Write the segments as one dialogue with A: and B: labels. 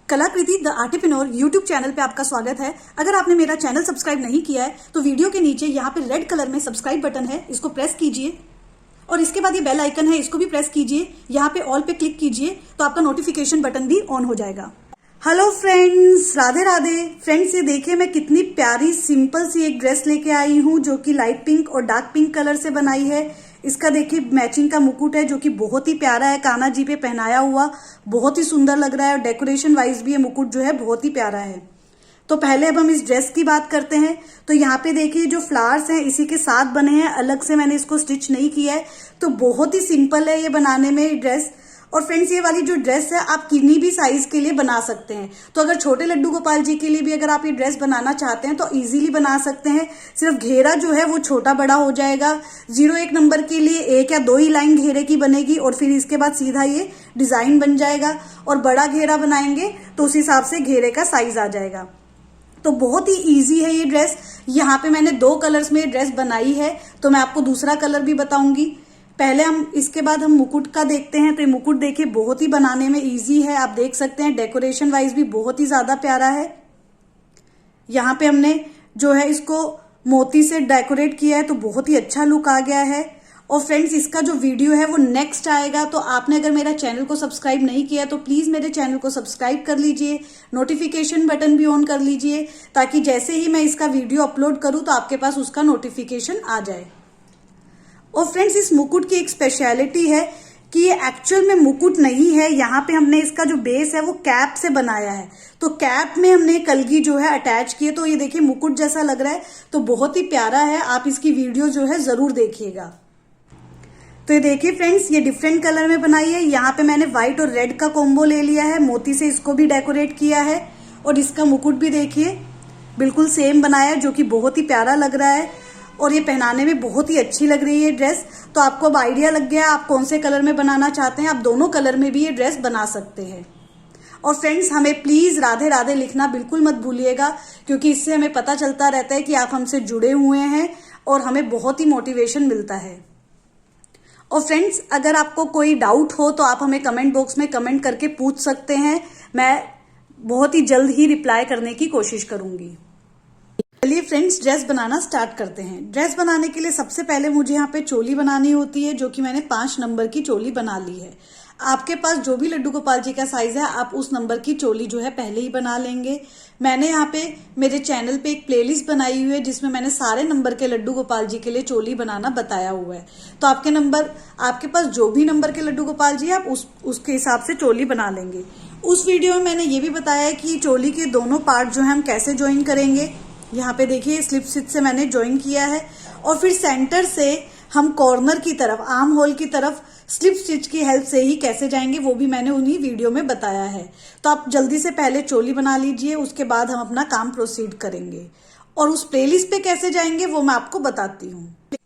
A: कलाकृति the आर्टिप्रेन्योर YouTube channel पे आपका स्वागत है। अगर आपने मेरा चैनल सब्सक्राइब नहीं किया है तो वीडियो के नीचे यहाँ पे रेड कलर में सब्सक्राइब बटन है, इसको प्रेस कीजिए और इसके बाद ये बेल आइकन है, इसको भी प्रेस कीजिए। यहाँ पे ऑल पे क्लिक कीजिए तो आपका नोटिफिकेशन बटन भी ऑन हो जाएगा। Hello friends, Radhe Radhe. Friends, ये देखिए मैं कितनी प्यारी सिंपल सी एक ड्रेस लेके आई हूँ जो कि लाइट पिंक और डार्क पिंक कलर से बनाई है। इसका देखिए मैचिंग का मुकुट है जो कि बहुत ही प्यारा है, कान्हा जी पे पहनाया हुआ बहुत ही सुंदर लग रहा है और डेकोरेशन वाइज भी ये मुकुट जो है बहुत ही प्यारा है। तो पहले अब हम इस ड्रेस की बात करते हैं। तो यहाँ पे देखिए जो फ्लावर्स हैं इसी के साथ बने हैं, अलग से मैंने इसको स्टिच नहीं किया है। तो बहुत ही सिंपल है ये बनाने में ड्रेस। और फ्रेंड्स, ये वाली जो ड्रेस है आप किन्हीं भी साइज के लिए बना सकते हैं। तो अगर छोटे लड्डू गोपाल जी के लिए भी अगर आप ये ड्रेस बनाना चाहते हैं तो इजीली बना सकते हैं। सिर्फ घेरा जो है वो छोटा बड़ा हो जाएगा। 01 नंबर के लिए 1 या 2 ही लाइन घेरे की बनेगी और फिर इसके बाद सीधा ये डिजाइन बन जाएगा। और बड़ा घेरा बनाएंगे तो उस हिसाब से घेरे का साइज आ जाएगा। तो बहुत ही इजी है ये ड्रेस। यहाँ पे मैंने 2 कलर्स में ड्रेस बनाई है, तो मैं आपको दूसरा कलर भी बताऊंगी। पहले हम इसके बाद हम मुकुट का देखते हैं। तो ये मुकुट देखिए बहुत ही बनाने में इजी है, आप देख सकते हैं। डेकोरेशन वाइज भी बहुत ही ज्यादा प्यारा है। यहाँ पे हमने जो है इसको मोती से डेकोरेट किया है तो बहुत ही अच्छा लुक आ गया है। और फ्रेंड्स, इसका जो वीडियो है वो नेक्स्ट आएगा। तो आपने अगर मेरा चैनल को सब्सक्राइब नहीं किया तो प्लीज मेरे चैनल को सब्सक्राइब कर लीजिए, नोटिफिकेशन बटन भी ऑन कर लीजिए ताकि जैसे ही मैं इसका वीडियो अपलोड करूं तो आपके पास उसका नोटिफिकेशन आ जाए। और फ्रेंड्स, इस मुकुट की एक स्पेशलिटी है कि ये एक्चुअल में मुकुट नहीं है। यहाँ पे हमने इसका जो बेस है वो कैप से बनाया है। तो कैप में हमने कलगी जो है अटैच की है। तो ये देखिए मुकुट जैसा लग रहा है, तो बहुत ही प्यारा है। आप इसकी वीडियो जो है जरूर देखिएगा। तो ये देखिए फ्रेंड्स, ये डिफरेंट कलर में बनाई है। यहाँ पे मैंने व्हाइट और रेड का कॉम्बो ले लिया है, मोती से इसको भी डेकोरेट किया है। और इसका मुकुट भी देखिए बिल्कुल सेम बनाया है जो कि बहुत ही प्यारा लग रहा है और ये पहनाने में बहुत ही अच्छी लग रही है ड्रेस। तो आपको अब आइडिया लग गया आप कौन से कलर में बनाना चाहते हैं। आप दोनों कलर में भी ये ड्रेस बना सकते हैं। और फ्रेंड्स, हमें प्लीज राधे राधे लिखना बिल्कुल मत भूलिएगा, क्योंकि इससे हमें पता चलता रहता है कि आप हमसे जुड़े हुए हैं और हमें बहुत ही मोटिवेशन मिलता है। और फ्रेंड्स, अगर आपको कोई डाउट हो तो आप हमें कमेंट बॉक्स में कमेंट करके पूछ सकते हैं। मैं बहुत ही जल्द ही रिप्लाई करने की कोशिश करूंगी। चलिए फ्रेंड्स, ड्रेस बनाना स्टार्ट करते हैं। ड्रेस बनाने के लिए सबसे पहले मुझे यहाँ पे चोली बनानी होती है, जो कि मैंने 5 नंबर की चोली बना ली है। आपके पास जो भी लड्डू गोपाल जी का साइज है आप उस नंबर की चोली जो है पहले ही बना लेंगे। मैंने यहाँ पे मेरे चैनल पे एक प्लेलिस्ट बनाई हुई है जिसमें मैंने सारे नंबर के लड्डू गोपाल जी के लिए चोली बनाना बताया हुआ है। तो आपके पास जो भी नंबर के लड्डू गोपाल जी आप उसके हिसाब से चोली बना लेंगे। उस वीडियो में मैंने ये भी बताया है कि चोली के दोनों पार्ट जो है हम कैसे ज्वाइन करेंगे। यहाँ पे देखिए स्लिप स्टिच से मैंने ज्वाइन किया है और फिर सेंटर से हम कॉर्नर की तरफ, आर्म होल की तरफ स्लिप स्टिच की हेल्प से ही कैसे जाएंगे वो भी मैंने उन्हीं वीडियो में बताया है। तो आप जल्दी से पहले चोली बना लीजिए, उसके बाद हम अपना काम प्रोसीड करेंगे। और उस प्लेलिस्ट पे कैसे जाएंगे वो मैं आपको बताती हूँ।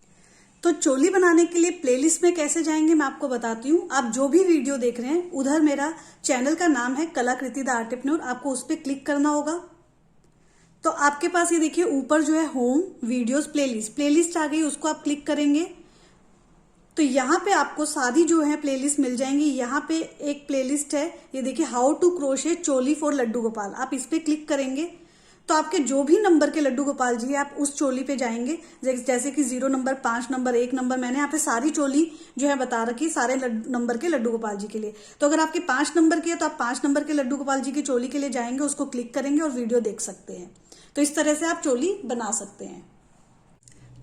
A: तो चोली बनाने के लिए प्लेलिस्ट में कैसे जाएंगे मैं आपको बताती हूँ। आप जो भी वीडियो देख रहे हैं उधर मेरा चैनल का नाम है कलाकृति द आर्टिप्रेन्योर, आपको उस पर क्लिक करना होगा। तो आपके पास ये देखिए ऊपर जो है होम वीडियोस प्लेलिस्ट आ गई, उसको आप क्लिक करेंगे तो यहाँ पे आपको सारी जो है प्लेलिस्ट मिल जाएंगी। यहाँ पे एक प्लेलिस्ट है, ये देखिए how to crochet choli for Laddu Gopal, आप इस पे क्लिक करेंगे तो आपके जो भी नंबर के लड्डू गोपाल जी है आप उस चोली पे जाएंगे। जैसे कि 0 नंबर, 5 नंबर, 1 नंबर, मैंने यहाँ पे सारी चोली जो है बता रखी सारे नंबर के लड्डू गोपाल जी के लिए। तो अगर आपके 5 नंबर के है तो आप 5 नंबर के लड्डू गोपाल जी की चोली के लिए जाएंगे, उसको क्लिक करेंगे और वीडियो देख सकते हैं। तो इस तरह से आप चोली बना सकते हैं।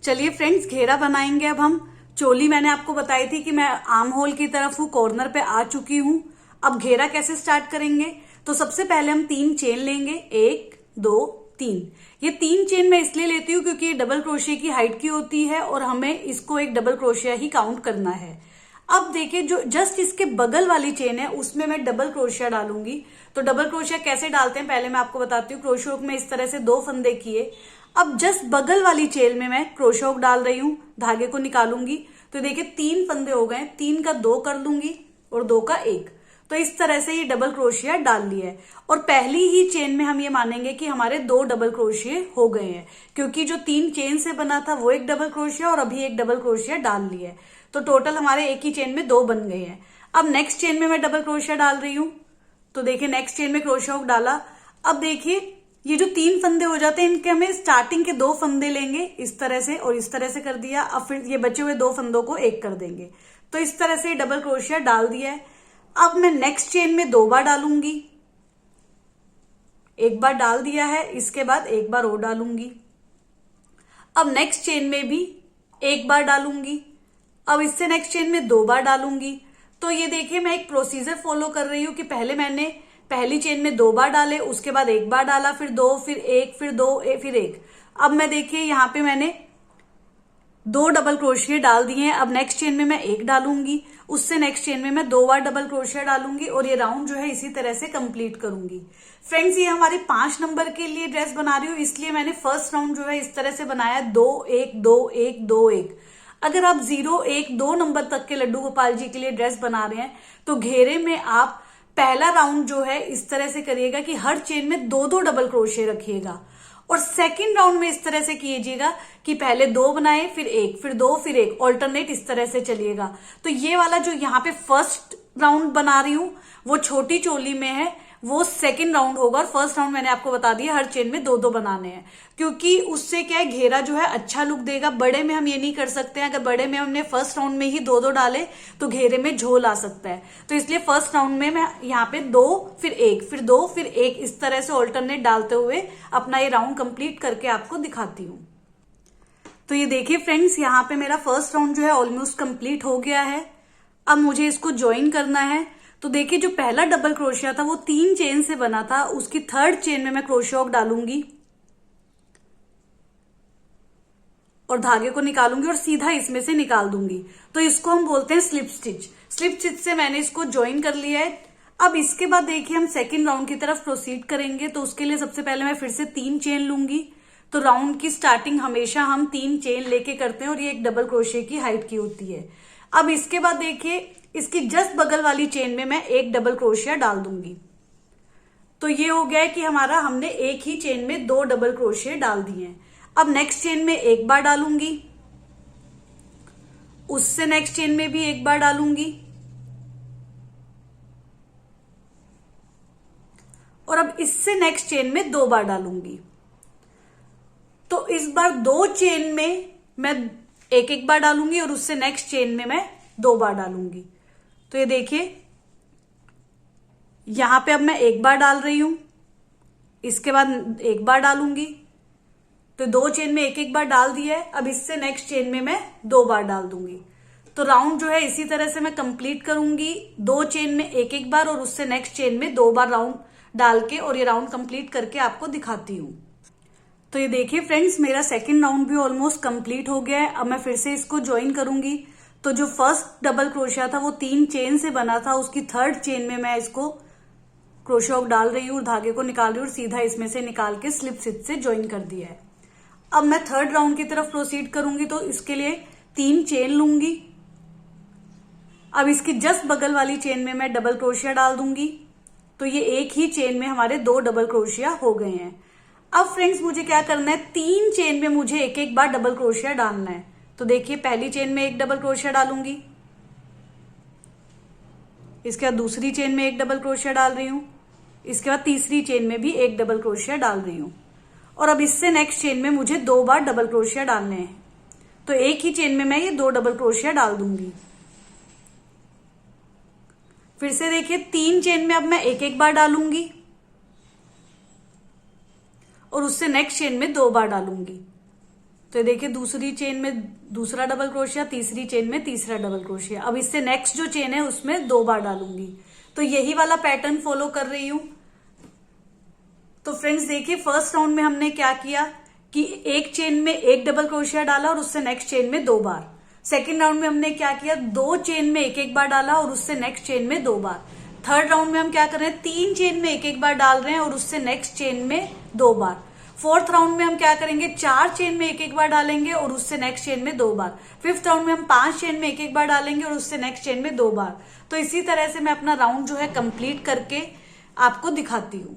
A: चलिए फ्रेंड्स, घेरा बनाएंगे अब हम। चोली मैंने आपको बताई थी कि मैं आर्म होल की तरफ हूँ, कॉर्नर पे आ चुकी हूँ। अब घेरा कैसे स्टार्ट करेंगे, तो सबसे पहले हम 3 चेन लेंगे, 1 2 3। ये 3 चेन मैं इसलिए लेती हूँ क्योंकि ये डबल क्रोशिया की हाइट की होती है और हमें इसको एक डबल क्रोशिया ही काउंट करना है। अब देखिए जो जस्ट इसके बगल वाली चेन है उसमें मैं डबल क्रोशिया डालूंगी। तो डबल क्रोशिया कैसे डालते हैं पहले मैं आपको बताती हूँ। क्रोशिया हुक में इस तरह से 2 फंदे किए। अब जस्ट बगल वाली चेन में मैं क्रोशिया हुक डाल रही हूँ, धागे को निकालूंगी। तो देखिए 3 फंदे हो गए, 3 का 2 कर लूंगी और 2 का 1। तो इस तरह से ये डबल क्रोशिया डाल लिया है। और पहली ही चेन में हम ये मानेंगे कि हमारे 2 डबल क्रोशिया हो गए हैं, क्योंकि जो 3 चेन से बना था वो एक डबल क्रोशिया और अभी एक डबल क्रोशिया डाल लिया है। तो टोटल हमारे एक ही चेन में 2 बन गए हैं। अब नेक्स्ट चेन में मैं डबल क्रोशिया डाल रही हूं। तो देखिए नेक्स्ट चेन में क्रोशे हुक डाला। अब देखिए ये जो 3 फंदे हो जाते हैं इनके हमें स्टार्टिंग के 2 फंदे लेंगे इस तरह से और इस तरह से कर दिया। अब फिर ये बचे हुए 2 फंदों को एक कर देंगे। तो इस तरह से डबल क्रोशिया डाल दिया है। अब मैं नेक्स्ट चेन में 2 बार डालूंगी, एक बार डाल दिया है, इसके बाद एक बार और डालूंगी। अब नेक्स्ट चेन में भी एक बार डालूंगी, अब इससे नेक्स्ट चेन में 2 बार डालूंगी। तो ये देखिए मैं एक प्रोसीजर फॉलो कर रही हूं कि पहले मैंने पहली चेन में 2 बार डाले, उसके बाद एक बार डाला, फिर 2, फिर 1, फिर 2, फिर 1। अब मैं देखिए यहां पे मैंने 2 डबल क्रोशिया डाल दिए हैं। अब नेक्स्ट चेन में मैं 1 डालूंगी, उससे नेक्स्ट चेन में मैं 2 बार डबल क्रोशिया डालूंगी और ये राउंड जो है इसी तरह से कंप्लीट करूंगी। फ्रेंड्स ये हमारी 5 नंबर के लिए ड्रेस बना रही हूँ, इसलिए मैंने फर्स्ट राउंड जो है इस तरह से बनाया 2 1 2 1 2 1। अगर आप 0 1 2 नंबर तक के लड्डू गोपाल जी के लिए ड्रेस बना रहे हैं तो घेरे में आप पहला राउंड जो है इस तरह से करिएगा कि हर चेन में 2 डबल क्रोशिया रखिएगा और सेकंड राउंड में इस तरह से कीजिएगा कि पहले 2 बनाए, फिर 1, फिर 2, फिर 1, ऑल्टरनेट इस तरह से चलिएगा। तो ये वाला जो यहाँ पे फर्स्ट राउंड बना रही हूं वो छोटी चोली में है, वो सेकंड राउंड होगा और फर्स्ट राउंड मैंने आपको बता दिया हर चेन में 2 बनाने हैं, क्योंकि उससे क्या है घेरा जो है अच्छा लुक देगा। बड़े में हम ये नहीं कर सकते हैं, अगर बड़े में हमने फर्स्ट राउंड में ही 2 डाले तो घेरे में झोल आ सकता है। तो इसलिए फर्स्ट राउंड में मैं यहाँ पे 2 फिर 1 फिर 2 फिर 1 इस तरह से ऑल्टरनेट डालते हुए अपना ये राउंड कंप्लीट करके आपको दिखाती हूँ। तो ये देखिए फ्रेंड्स यहाँ पे मेरा फर्स्ट राउंड जो है ऑलमोस्ट कंप्लीट हो गया है। अब मुझे इसको ज्वाइन करना है। तो देखिए जो पहला डबल क्रोशिया था वो 3 चेन से बना था, उसकी 3rd चेन में मैं क्रोशिया हुक डालूंगी और धागे को निकालूंगी और सीधा इसमें से निकाल दूंगी। तो इसको हम बोलते हैं स्लिप स्टिच। स्लिप स्टिच से मैंने इसको ज्वाइन कर लिया है। अब इसके बाद देखिए हम सेकेंड राउंड की तरफ प्रोसीड करेंगे। तो उसके लिए सबसे पहले मैं फिर से 3 चेन लूंगी। तो राउंड की स्टार्टिंग हमेशा हम 3 चेन लेके करते हैं और ये एक डबल क्रोशिया की हाइट की होती है। अब इसके बाद देखिए इसकी जस्ट बगल वाली चेन में मैं एक डबल क्रोशिया डाल दूंगी। तो ये हो गया है कि हमने एक ही चेन में 2 डबल क्रोशिया डाल दिए हैं। अब नेक्स्ट चेन में एक बार डालूंगी, उससे नेक्स्ट चेन में भी एक बार डालूंगी और अब इससे नेक्स्ट चेन में 2 बार डालूंगी। तो इस बार 2 चेन में मैं एक बार डालूंगी और उससे नेक्स्ट चेन में मैं 2 बार डालूंगी। तो ये देखिए यहां पे अब मैं एक बार डाल रही हूं, इसके बाद एक बार डालूंगी। तो 2 चेन में एक बार डाल दिया है। अब इससे नेक्स्ट चेन में मैं 2 बार डाल दूंगी। तो राउंड जो है इसी तरह से मैं कंप्लीट करूंगी, 2 चेन में एक बार और उससे नेक्स्ट चेन में 2 बार राउंड डाल के, और ये राउंड कंप्लीट करके आपको दिखाती हूं। तो ये देखिए फ्रेंड्स मेरा सेकेंड राउंड भी ऑलमोस्ट कंप्लीट हो गया है। अब मैं फिर से इसको ज्वाइन करूंगी। तो जो फर्स्ट डबल क्रोशिया था वो 3 चेन से बना था, उसकी 3rd चेन में मैं इसको क्रोशिया हुक डाल रही हूँ और धागे को निकाल रही हूँ और सीधा इसमें से निकाल के स्लिप स्टिच से ज्वाइन कर दिया है। अब मैं 3rd राउंड की तरफ प्रोसीड करूंगी। तो इसके लिए 3 चेन लूंगी। अब इसकी जस्ट बगल वाली चेन में मैं डबल क्रोशिया डाल दूंगी। तो ये एक ही चेन में हमारे 2 डबल क्रोशिया हो गए हैं। अब फ्रेंड्स मुझे क्या करना है, 3 चेन में मुझे एक बार डबल क्रोशिया डालना है। तो देखिए पहली चेन में एक डबल क्रोशिया डालूंगी, इसके बाद दूसरी चेन में एक डबल क्रोशिया डाल रही हूं, इसके बाद तीसरी चेन में भी एक डबल क्रोशिया डाल रही हूं और अब इससे नेक्स्ट चेन में मुझे 2 बार डबल क्रोशिया डालने हैं। तो एक ही चेन में मैं ये 2 डबल क्रोशिया डाल दूंगी। फिर से देखिए 3 चेन में अब मैं एक बार डालूंगी और उससे नेक्स्ट चेन में 2 बार डालूंगी। तो देखिए दूसरी चेन में दूसरा डबल क्रोशिया, तीसरी चेन में तीसरा डबल क्रोशिया। अब इससे नेक्स्ट जो चेन है उसमें 2 बार डालूंगी। तो यही वाला पैटर्न फॉलो कर रही हूं। तो फ्रेंड्स देखिए फर्स्ट राउंड में हमने क्या किया कि एक चेन में एक डबल क्रोशिया डाला और उससे नेक्स्ट चेन में 2 बार। सेकेंड राउंड में हमने क्या किया, 2 चेन में एक बार डाला और उससे नेक्स्ट चेन में 2 बार। थर्ड राउंड में हम क्या कर रहे हैं, 3 चेन में एक बार डाल रहे हैं और उससे नेक्स्ट चेन में 2 बार। फोर्थ राउंड में हम क्या करेंगे, 4 चेन में एक बार डालेंगे और उससे नेक्स्ट चेन में 2 बार। फिफ्थ राउंड में हम 5 चेन में एक बार डालेंगे और उससे नेक्स्ट चेन में 2 बार। तो इसी तरह से मैं अपना राउंड जो है कंप्लीट करके आपको दिखाती हूँ।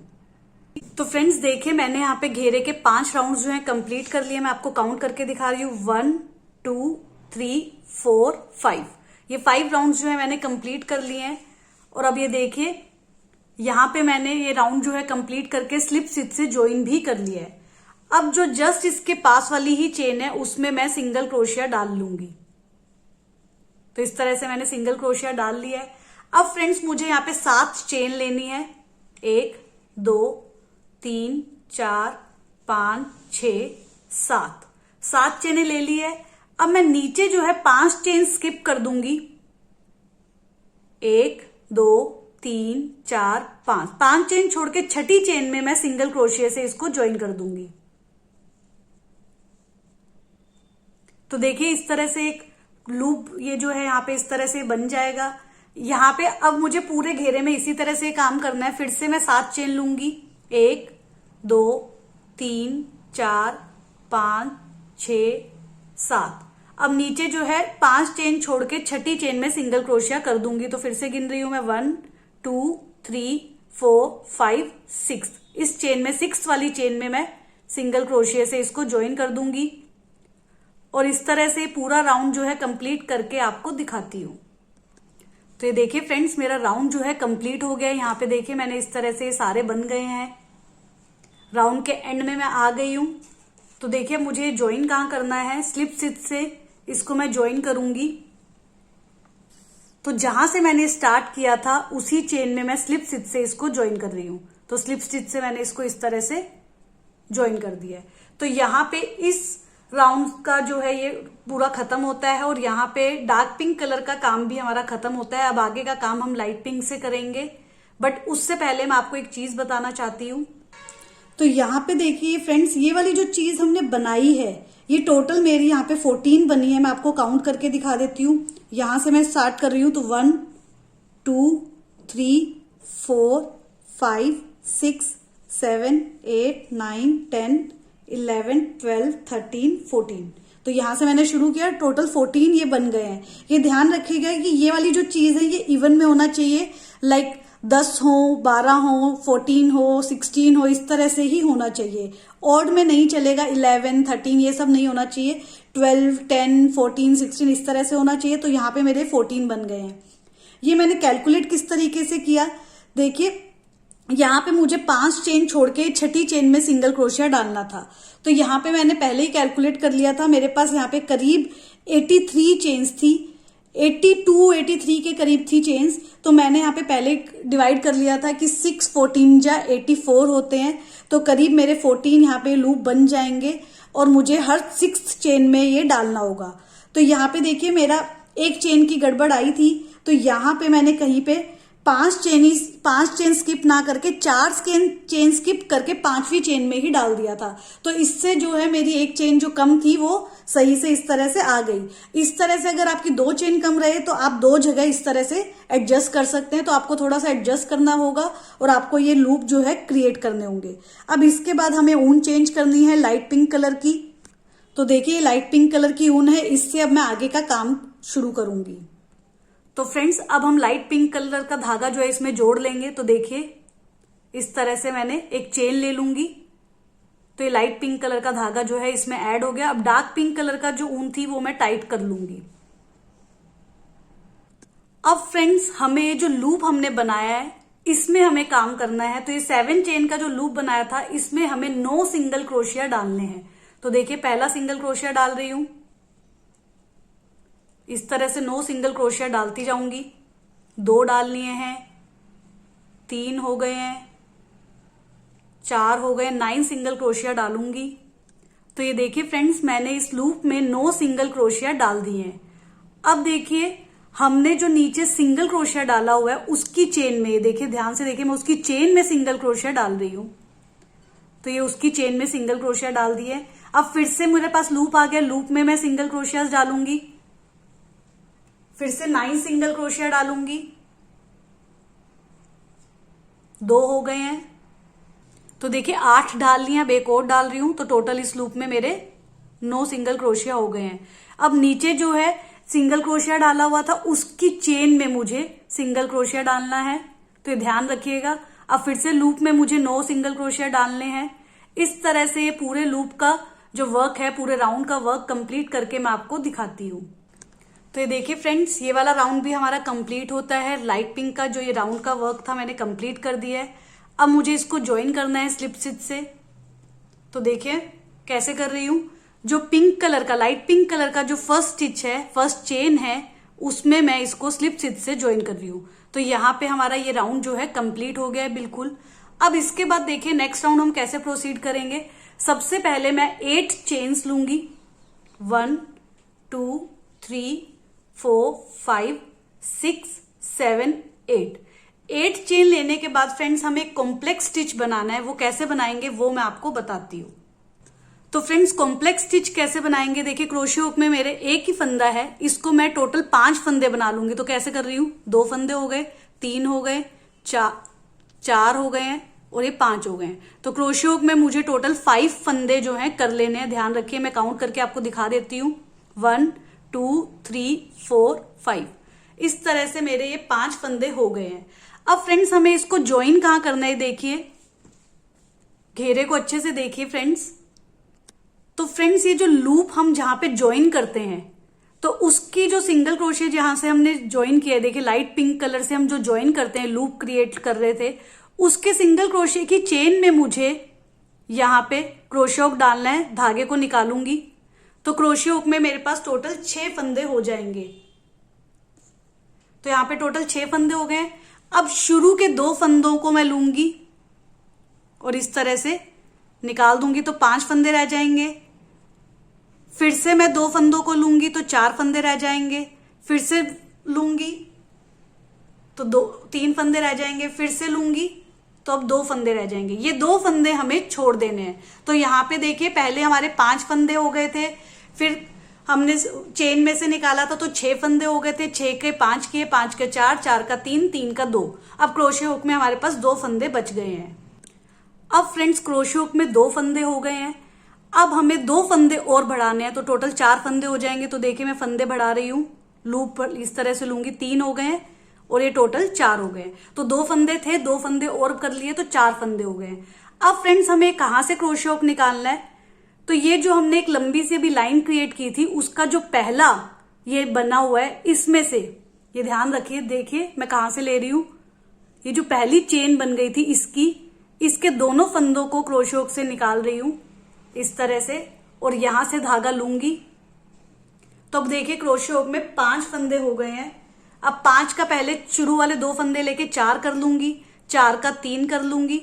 A: तो फ्रेंड्स देखिए मैंने यहाँ पे घेरे के 5 राउंड्स जो है कंप्लीट कर लिए। मैं आपको काउंट करके दिखा रही हूँ, 1 2 3 4 5। ये 5 राउंड्स जो है मैंने कंप्लीट कर लिए हैं। और अब ये देखिए यहाँ पे मैंने ये राउंड जो है कंप्लीट करके स्लिप स्टिच से ज्वाइन भी कर लिया है। अब जो जस्ट इसके पास वाली ही चेन है उसमें मैं सिंगल क्रोशिया डाल लूंगी। तो इस तरह से मैंने सिंगल क्रोशिया डाल लिया है। अब फ्रेंड्स मुझे यहाँ पे 7 चेन लेनी है। 1 2 3 4 5 6 7 चेनें ले ली है। अब मैं नीचे जो है 5 चेन स्किप कर दूंगी। 1 2 3 4 5 चेन छोड़ के छठी चेन में मैं सिंगल क्रोशिया से इसको ज्वाइन कर दूंगी। तो देखिए इस तरह से एक लूप ये जो है यहाँ पे इस तरह से बन जाएगा। यहाँ पे अब मुझे पूरे घेरे में इसी तरह से काम करना है। फिर से मैं 7 चेन लूंगी। 1 2 3 4 5 6 7। अब नीचे जो है 5 चेन छोड़ के छठी चेन में सिंगल क्रोशिया कर दूंगी। तो फिर से गिन रही हूं मैं 1 2 3 4 5 6। इस चेन में 6 वाली चेन में मैं सिंगल क्रोशिया से इसको ज्वाइन कर दूंगी और इस तरह से पूरा राउंड जो है कंप्लीट करके आपको दिखाती हूं। तो ये देखिए फ्रेंड्स मेरा राउंड जो है कंप्लीट हो गया है। यहाँ पे देखिए मैंने इस तरह से सारे बन गए हैं। राउंड के एंड में मैं आ गई हूं। तो देखिए मुझे ज्वाइन कहाँ करना है, स्लिप स्टिच से इसको मैं ज्वाइन करूंगी। तो जहां से मैंने स्टार्ट किया था उसी चेन में मैं स्लिप स्टिच से इसको ज्वाइन कर रही हूं। तो स्लिप स्टिच से मैंने इसको इस तरह से ज्वाइन कर दिया है। तो यहाँ पे इस राउंड का जो है ये पूरा खत्म होता है और यहाँ पे डार्क पिंक कलर का काम भी हमारा खत्म होता है। अब आगे का काम हम लाइट पिंक से करेंगे, बट उससे पहले मैं आपको एक चीज बताना चाहती हूँ। तो यहाँ पे देखिए फ्रेंड्स ये वाली जो चीज हमने बनाई है ये टोटल मेरी यहाँ पे 14 बनी है। मैं आपको काउंट करके दिखा देती हूँ। यहां से मैं स्टार्ट कर रही हूँ तो 1 2 3 4 5 6 7 8 9 10 11 12 13 14। तो यहां से मैंने शुरू किया, टोटल 14 ये बन गए हैं। ये ध्यान रखिएगा कि ये वाली जो चीज है ये इवन में होना चाहिए। लाइक 10 हो 12 हो 14 हो 16 हो इस तरह से ही होना चाहिए। ऑड में नहीं चलेगा। 11 13 ये सब नहीं होना चाहिए। 12 10 14 16 इस तरह से होना चाहिए। तो यहाँ पे मेरे 14 बन गए हैं। ये मैंने कैलकुलेट किस तरीके से किया, देखिए यहाँ पे मुझे 5 चेन छोड़ के छठी चेन में सिंगल क्रोशिया डालना था। तो यहाँ पे मैंने पहले ही कैलकुलेट कर लिया था। मेरे पास यहाँ पे करीब 83 चेन्स थी, 82 83 के करीब थी चेन्स। तो मैंने यहाँ पे पहले डिवाइड कर लिया था कि 6 14 जा 84 होते हैं। तो करीब मेरे 14 यहाँ पे लूप बन जाएंगे और मुझे हर 6th चेन में ये डालना होगा। तो यहाँ पे देखिए मेरा एक चेन की गड़बड़ आई थी। तो यहाँ पे मैंने कहीं पे 5 चेन स्किप ना करके 4 चेन स्किप करके 5वीं चेन में ही डाल दिया था। तो इससे जो है मेरी एक चेन जो कम थी वो सही से इस तरह से आ गई। इस तरह से अगर आपकी 2 चेन कम रहे तो आप 2 जगह इस तरह से एडजस्ट कर सकते हैं। तो आपको थोड़ा सा एडजस्ट करना होगा और आपको ये लूप जो है क्रिएट करने होंगे। अब इसके बाद हमें ऊन चेंज करनी है लाइट पिंक कलर की। तो देखिए लाइट पिंक कलर की ऊन है, इससे अब मैं आगे का काम शुरू करूंगी। तो फ्रेंड्स अब हम लाइट पिंक कलर का धागा जो है इसमें जोड़ लेंगे। तो देखिए इस तरह से मैंने एक चेन ले लूंगी। तो ये लाइट पिंक कलर का धागा जो है इसमें ऐड हो गया। अब डार्क पिंक कलर का जो ऊन थी वो मैं टाइट कर लूंगी। अब फ्रेंड्स हमें ये जो लूप हमने बनाया है इसमें हमें काम करना है। तो ये 7 चेन का जो लूप बनाया था इसमें हमें 9 सिंगल क्रोशिया डालने हैं। तो देखिए पहला सिंगल क्रोशिया डाल रही हूं, इस तरह से 9 सिंगल क्रोशिया डालती जाऊंगी। 2 डाल लिए हैं, 3 हो गए हैं, 4 हो गए, 9 सिंगल क्रोशिया डालूंगी। तो ये देखिए फ्रेंड्स मैंने इस लूप में 9 सिंगल क्रोशिया डाल दिए हैं। अब देखिए हमने जो नीचे सिंगल क्रोशिया डाला हुआ है उसकी चेन में, देखिए ध्यान से देखिए मैं उसकी चेन में सिंगल क्रोशिया डाल रही हूं। तो ये उसकी चेन में सिंगल क्रोशिया डाल दिए। अब फिर से मेरे पास लूप आ गया, लूप में मैं सिंगल क्रोशिया डालूंगी। फिर से 9 सिंगल क्रोशिया डालूंगी। 2 हो गए हैं। तो देखिए 8 डाल लिया, अब एक और डाल रही हूं। तो टोटल इस लूप में मेरे 9 सिंगल क्रोशिया हो गए हैं। अब नीचे जो है सिंगल क्रोशिया डाला हुआ था उसकी चेन में मुझे सिंगल क्रोशिया डालना है। तो ध्यान रखिएगा। अब फिर से लूप में मुझे 9 सिंगल क्रोशिया डालने हैं। इस तरह से ये पूरे लूप का जो वर्क है, पूरे राउंड का वर्क कंप्लीट करके मैं आपको दिखाती हूँ। तो ये देखिए फ्रेंड्स, ये वाला राउंड भी हमारा कंप्लीट होता है। लाइट पिंक का जो ये राउंड का वर्क था मैंने कंप्लीट कर दिया है। अब मुझे इसको ज्वाइन करना है स्लिप स्टिच से। तो देखिए कैसे कर रही हूं। जो पिंक कलर का, लाइट पिंक कलर का जो फर्स्ट स्टिच है, फर्स्ट चेन है, उसमें मैं इसको स्लिप स्टिच से ज्वाइन कर रही हूं। तो यहाँ पे हमारा ये राउंड जो है कंप्लीट हो गया है बिल्कुल। अब इसके बाद देखिए नेक्स्ट राउंड हम कैसे प्रोसीड करेंगे। सबसे पहले मैं 8 चेन्स लूंगी। 1 2 3 4 5 6 7 8 चेन लेने के बाद फ्रेंड्स हमें एक कॉम्प्लेक्स स्टिच बनाना है। वो कैसे बनाएंगे वो मैं आपको बताती हूँ। तो फ्रेंड्स कॉम्प्लेक्स स्टिच कैसे बनाएंगे, देखिए क्रोशे हुक में मेरे एक ही फंदा है, इसको मैं टोटल 5 फंदे बना लूंगी। तो कैसे कर रही हूँ, 2 फंदे हो गए, 3 हो गए, 4 हो गए हैं और ये 5 हो गए हैं। तो क्रोशे हुक में मुझे टोटल 5 फंदे जो हैं कर लेने हैं। ध्यान रखिए, मैं काउंट करके आपको दिखा देती हूँ। 1 2 3 4 5। इस तरह से मेरे ये 5 फंदे हो गए हैं। अब फ्रेंड्स हमें इसको ज्वाइन कहाँ करना है, देखिए घेरे को अच्छे से देखिए फ्रेंड्स। तो फ्रेंड्स ये जो लूप हम जहां पे ज्वाइन करते हैं, तो उसकी जो सिंगल क्रोशे जहां से हमने ज्वाइन किया है, देखिए लाइट पिंक कलर से हम जो ज्वाइन करते हैं, लूप क्रिएट कर रहे थे, उसके सिंगल क्रोशे की चेन में मुझे यहां पे क्रोशे हुक डालना है। धागे को निकालूंगी तो क्रोशे हुक में मेरे पास टोटल 6 फंदे हो जाएंगे। तो यहां पे टोटल 6 फंदे हो गए। अब शुरू के 2 फंदों को मैं लूंगी और इस तरह से निकाल दूंगी तो 5 फंदे रह जाएंगे। फिर से मैं 2 फंदों को लूंगी तो 4 फंदे रह जाएंगे। फिर से लूंगी तो 3 फंदे रह जाएंगे। फिर से लूंगी तो अब 2 फंदे रह जाएंगे। ये 2 फंदे हमें छोड़ देने हैं। तो यहाँ पे देखिए पहले हमारे 5 फंदे हो गए थे, फिर हमने चेन में से निकाला था तो 6 फंदे हो गए थे। 6 के 5 किए, 5 के 4, 4 का 3, 3 का 2। अब क्रोशे हुक में हमारे पास 2 फंदे बच गए हैं। अब फ्रेंड्स क्रोशे हुक में 2 फंदे हो गए हैं। अब हमें 2 फंदे और बढ़ाने हैं तो टोटल 4 फंदे हो जाएंगे। तो देखिए मैं फंदे बढ़ा रही हूं, लूप पर इस तरह से लूंगी। 3 हो गए हैं और ये टोटल 4 हो गए। तो 2 फंदे थे, 2 फंदे और कर लिए तो 4 फंदे हो गए। अब फ्रेंड्स हमें कहां से क्रोशे हुक निकालना है, तो ये जो हमने एक लंबी सी अभी लाइन क्रिएट की थी, उसका जो पहला ये बना हुआ है, इसमें से ये ध्यान रखिए। देखिए मैं कहां से ले रही हूं, ये जो पहली चेन बन गई थी इसके दोनों फंदों को क्रोशे हुक से निकाल रही हूं इस तरह से, और यहां से धागा लूंगी। तो अब देखिए क्रोशे हुक में 5 फंदे हो गए हैं। अब 5 का पहले शुरू वाले 2 फंदे लेके 4 कर लूंगी, 4 का 3 कर लूंगी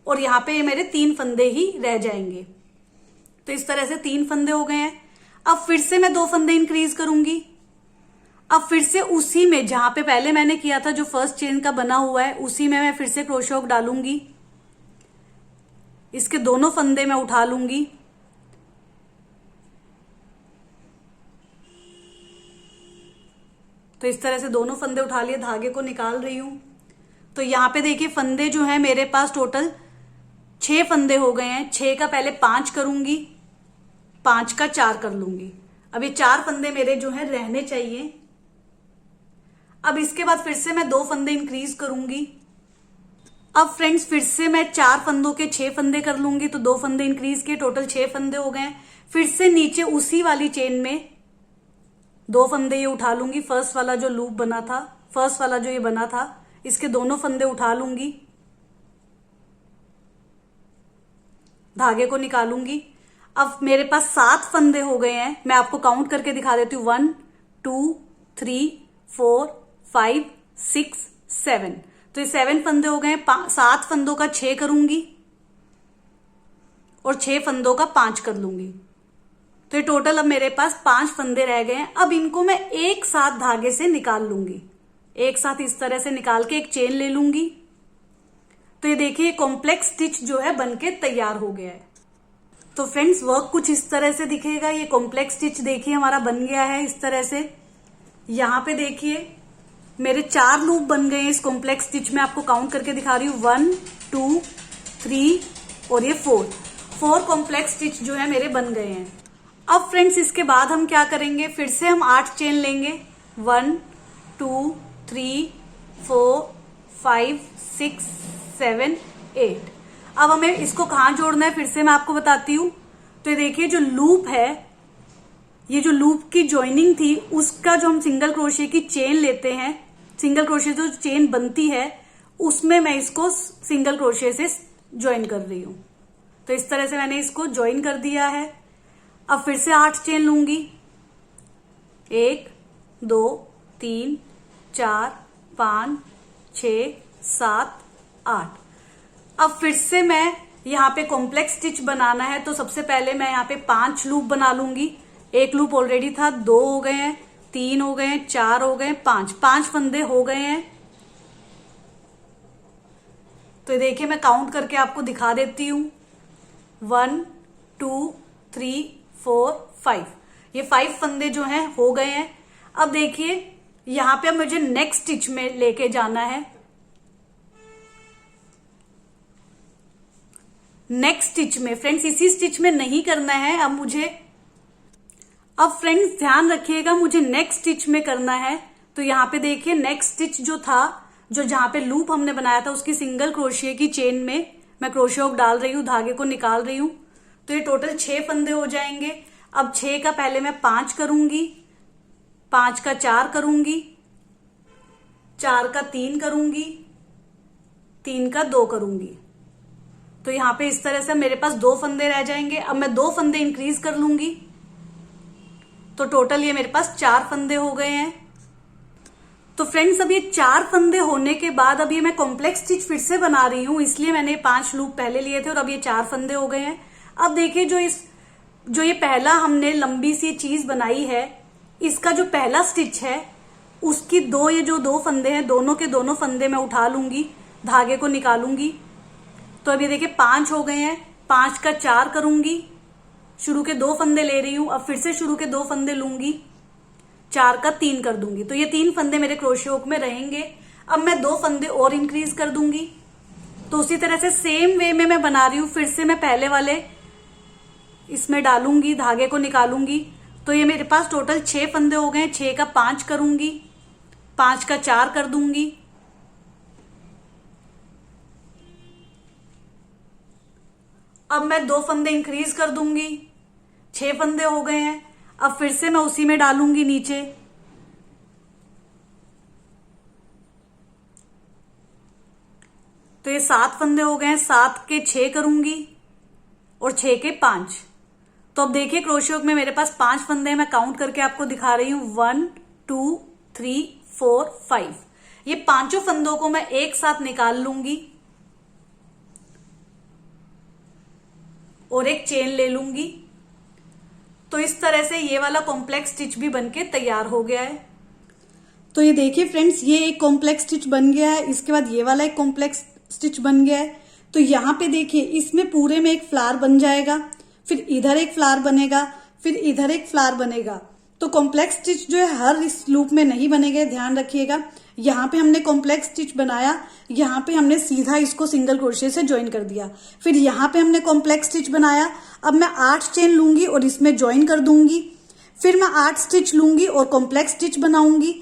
A: और यहां पे ये मेरे 3 फंदे ही रह जाएंगे। तो इस तरह से 3 फंदे हो गए हैं। अब फिर से मैं 2 फंदे इंक्रीज करूंगी। अब फिर से उसी में जहां पे पहले मैंने किया था, जो फर्स्ट चेन का बना हुआ है, उसी में मैं फिर से क्रोशे हुक डालूंगी। इसके दोनों फंदे मैं उठा लूंगी। तो इस तरह से दोनों फंदे उठा लिए, धागे को निकाल रही हूं। तो यहां पे देखिए फंदे जो है मेरे पास टोटल 6 फंदे हो गए हैं। 6 का पहले 5 करूंगी, 5 का 4 कर लूंगी। अब ये 4 फंदे मेरे जो है रहने चाहिए। अब इसके बाद फिर से मैं 2 फंदे इंक्रीज करूंगी। अब फ्रेंड्स फिर से मैं 4 फंदों के 6 फंदे कर लूंगी, तो 2 फंदे इंक्रीज किए, टोटल 6 फंदे हो गए। फिर से नीचे उसी वाली चेन में 2 फंदे ये उठा लूंगी। फर्स्ट वाला जो लूप बना था, फर्स्ट वाला जो ये बना था, इसके दोनों फंदे उठा लूंगी, धागे को निकालूंगी। अब मेरे पास 7 फंदे हो गए हैं। मैं आपको काउंट करके दिखा देती हूँ। 1 2 3 4 5 6 7। तो ये 7 फंदे हो गए। 7 फंदों का 6 करूंगी और 6 फंदों का 5 कर लूंगी। तो ये टोटल अब मेरे पास 5 फंदे रह गए हैं। अब इनको मैं एक साथ धागे से निकाल लूंगी, एक साथ इस तरह से निकाल के एक चेन ले लूंगी। तो ये देखिए कॉम्प्लेक्स स्टिच जो है बनके तैयार हो गया है। तो फ्रेंड्स वर्क कुछ इस तरह से दिखेगा। ये कॉम्प्लेक्स स्टिच देखिए हमारा बन गया है इस तरह से। यहां पे देखिए मेरे 4 लूप बन गए हैं इस कॉम्प्लेक्स स्टिच में। आपको काउंट करके दिखा रही हूँ। 1 2 3 और ये 4 कॉम्प्लेक्स स्टिच जो है मेरे बन गए हैं। अब फ्रेंड्स इसके बाद हम क्या करेंगे, फिर से हम 8 चेन लेंगे। 1 2 3 4 5 6 7 8। अब हमें इसको कहां जोड़ना है फिर से मैं आपको बताती हूं। तो ये देखिए जो लूप है ये जो लूप की ज्वाइनिंग थी उसका जो हम सिंगल क्रोशिया की चेन लेते हैं, सिंगल क्रोशिया जो चेन बनती है उसमें मैं इसको सिंगल क्रोशिया से ज्वाइन कर रही हूं। तो इस तरह से मैंने इसको ज्वाइन कर दिया है। अब फिर से 8 चेन लूंगी, 1 2 3 4 5 6 7 8। अब फिर से मैं यहाँ पे कॉम्प्लेक्स स्टिच बनाना है, तो सबसे पहले मैं यहाँ पे 5 लूप बना लूंगी। एक लूप ऑलरेडी था, 2 हो गए हैं, 3 हो गए हैं, 4 हो गए, 5 फंदे हो गए हैं। तो देखिए मैं काउंट करके आपको दिखा देती हूं, 1 2 3 4 5। ये 5 फंदे जो हैं हो गए हैं। अब देखिए यहां पे अब मुझे नेक्स्ट स्टिच में लेके जाना है। नेक्स्ट स्टिच में फ्रेंड्स, इसी स्टिच में नहीं करना है अब मुझे। अब फ्रेंड्स ध्यान रखिएगा, मुझे नेक्स्ट स्टिच में करना है। तो यहाँ पे देखिए नेक्स्ट स्टिच जो था, जो जहां पे लूप हमने बनाया था उसकी सिंगल क्रोशिया की चेन में मैं क्रोशिया हुक डाल रही हूं, धागे को निकाल रही हूं। तो ये टोटल 6 फंदे हो जाएंगे। अब 6 का पहले मैं 5 करूंगी, 5 का 4 करूंगी, 4 का 3 करूंगी, 3 का 2 करूंगी। तो यहां पे इस तरह से मेरे पास 2 फंदे रह जाएंगे। अब मैं 2 फंदे इंक्रीज कर लूंगी, तो टोटल ये मेरे पास 4 फंदे हो गए हैं। तो फ्रेंड्स अब ये 4 फंदे होने के बाद अब ये मैं कॉम्प्लेक्स स्टिच फिर से बना रही हूं, इसलिए मैंने 5 लूप पहले लिए थे और अब ये 4 फंदे हो गए हैं। अब देखिए जो ये पहला हमने लंबी सी चीज बनाई है, इसका जो पहला स्टिच है उसकी ये जो 2 फंदे हैं, दोनों के दोनों फंदे मैं उठा लूंगी, धागे को निकालूंगी। तो अब ये देखिए 5 हो गए हैं, 5 का 4 करूंगी, शुरू के 2 फंदे ले रही हूं, अब फिर से शुरू के 2 फंदे लूंगी, 4 का 3 कर दूंगी। तो ये 3 फंदे मेरे क्रोशिया हुक में रहेंगे। अब मैं 2 फंदे और इंक्रीज कर दूंगी। तो उसी तरह से सेम वे में मैं बना रही हूं। फिर से मैं पहले वाले इसमें डालूंगी, धागे को निकालूंगी। तो ये मेरे पास टोटल 6 फंदे हो गए। 6 का 5 करूंगी, 5 का 4 कर दूंगी, अब मैं 2 फंदे इंक्रीज कर दूंगी, 6 फंदे हो गए हैं। अब फिर से मैं उसी में डालूंगी नीचे, तो ये 7 फंदे हो गए हैं। 7 के 6 करूंगी और 6 के 5। तो अब देखिए क्रोशिया हुक में मेरे पास 5 फंदे हैं। मैं काउंट करके आपको दिखा रही हूं, 1 2 3 4 5। ये पांचों फंदों को मैं एक साथ निकाल लूंगी और एक चेन ले लूंगी। तो इस तरह से ये वाला कॉम्प्लेक्स स्टिच भी बनके तैयार हो गया है। तो ये देखिए फ्रेंड्स, ये एक कॉम्प्लेक्स स्टिच बन गया है। इसके बाद ये वाला एक कॉम्प्लेक्स स्टिच बन गया है। तो यहाँ पे देखिए इसमें पूरे में एक फ्लावर बन जाएगा, फिर इधर एक फ्लावर बनेगा, फिर इधर एक फ्लावर बनेगा। तो कॉम्प्लेक्स स्टिच जो है हर इस लूप में नहीं बनेगा, ध्यान रखिएगा। यहाँ पे हमने कॉम्प्लेक्स स्टिच बनाया, यहाँ पे हमने सीधा इसको सिंगल क्रोशिया से ज्वाइन कर दिया। फिर यहाँ पे हमने कॉम्प्लेक्स स्टिच बनाया। अब मैं 8 चेन लूंगी और इसमें ज्वाइन कर दूंगी। फिर मैं 8 स्टिच लूंगी और कॉम्प्लेक्स स्टिच बनाऊंगी,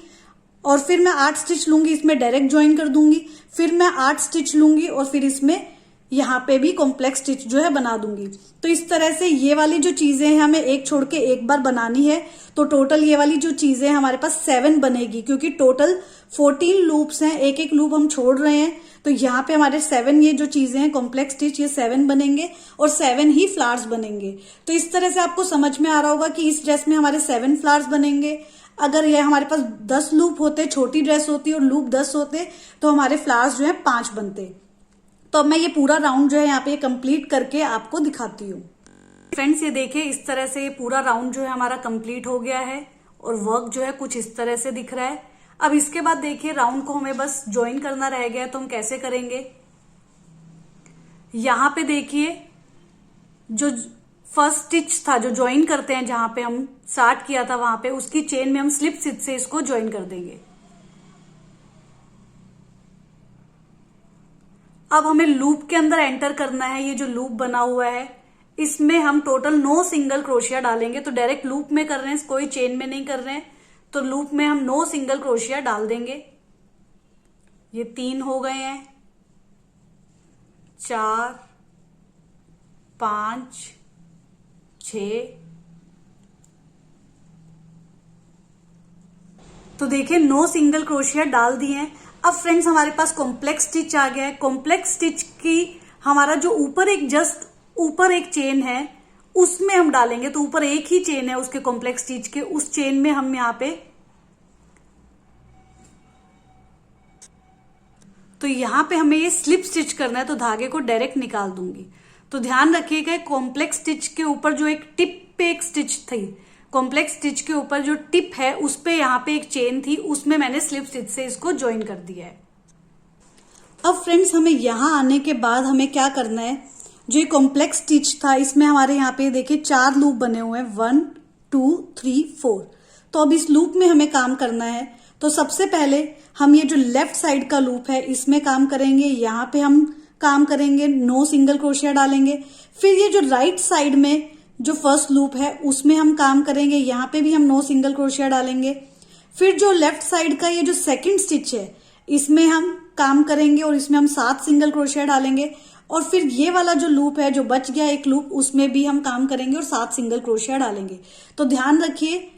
A: और फिर मैं 8 स्टिच लूंगी, इसमें डायरेक्ट ज्वाइन कर दूंगी। फिर मैं 8 स्टिच लूंगी और फिर इसमें यहाँ पे भी कॉम्प्लेक्स स्टिच जो है बना दूंगी। तो इस तरह से ये वाली जो चीजें हैं हमें एक छोड़ के एक बार बनानी है। तो टोटल ये वाली जो चीजें हैं हमारे पास 7 बनेगी, क्योंकि टोटल 14 लूप्स हैं, एक एक लूप हम छोड़ रहे हैं। तो यहाँ पे हमारे 7 ये जो चीजें हैं कॉम्प्लेक्स स्टिच, ये 7 बनेंगे और 7 ही फ्लावर्स बनेंगे। तो इस तरह से आपको समझ में आ रहा होगा कि इस ड्रेस में हमारे 7 फ्लावर्स बनेंगे। अगर ये हमारे पास 10 लूप होते, छोटी ड्रेस होती और लूप 10 होते, तो हमारे फ्लावर्स जो है 5 बनते। तो अब मैं ये पूरा राउंड जो है यहाँ पे कंप्लीट करके आपको दिखाती हूँ। फ्रेंड्स ये देखिए इस तरह से ये पूरा राउंड जो है हमारा कंप्लीट हो गया है और वर्क जो है कुछ इस तरह से दिख रहा है। अब इसके बाद देखिए राउंड को हमें बस ज्वाइन करना रह गया है। तो हम कैसे करेंगे, यहाँ पे देखिए जो फर्स्ट स्टिच था, जो ज्वाइन करते हैं, जहां पे हम स्टार्ट किया था वहां पे, उसकी चेन में हम स्लिप स्टिच से इसको ज्वाइन कर देंगे। अब हमें लूप के अंदर एंटर करना है। ये जो लूप बना हुआ है इसमें हम टोटल 9 सिंगल क्रोशिया डालेंगे। तो डायरेक्ट लूप में कर रहे हैं, कोई चेन में नहीं कर रहे हैं। तो लूप में हम 9 सिंगल क्रोशिया डाल देंगे। ये 3 हो गए हैं, 4 5 6 तो देखिए 9 सिंगल क्रोशिया डाल दिए हैं। अब फ्रेंड्स हमारे पास कॉम्प्लेक्स स्टिच आ गया है। कॉम्प्लेक्स स्टिच की हमारा जो ऊपर एक जस्ट ऊपर एक चेन है उसमें हम डालेंगे, तो ऊपर एक ही चेन है उसके कॉम्प्लेक्स स्टिच के, उस चेन में हम यहाँ पे, तो यहां पे हमें ये स्लिप स्टिच करना है, तो धागे को डायरेक्ट निकाल दूंगी। तो ध्यान रखिएगा कॉम्प्लेक्स स्टिच के ऊपर जो एक टिप पे एक स्टिच थी, कॉम्प्लेक्स स्टिच के ऊपर जो टिप है उस पे यहाँ पे एक चेन थी, उसमें मैंने स्लिप स्टिच से इसको ज्वाइन कर दिया है। अब फ्रेंड्स हमें यहां आने के बाद हमें क्या करना है, जो ये कॉम्प्लेक्स स्टिच था इसमें हमारे यहाँ पे देखिए 4 लूप बने हुए हैं, 1 2 3 4। तो अब इस लूप में हमें काम करना है। तो सबसे पहले हम ये जो लेफ्ट साइड का लूप है इसमें काम करेंगे, यहाँ पे हम काम करेंगे, 9 सिंगल क्रोशिया डालेंगे। फिर ये जो राइट साइड में जो फर्स्ट लूप है उसमें हम काम करेंगे, यहाँ पे भी हम 9 सिंगल क्रोशिया डालेंगे। फिर जो लेफ्ट साइड का ये जो सेकंड स्टिच है इसमें हम काम करेंगे और इसमें हम 7 सिंगल क्रोशिया डालेंगे। और फिर ये वाला जो लूप है जो बच गया एक लूप, उसमें भी हम काम करेंगे और 7 सिंगल क्रोशिया डालेंगे। तो ध्यान रखिए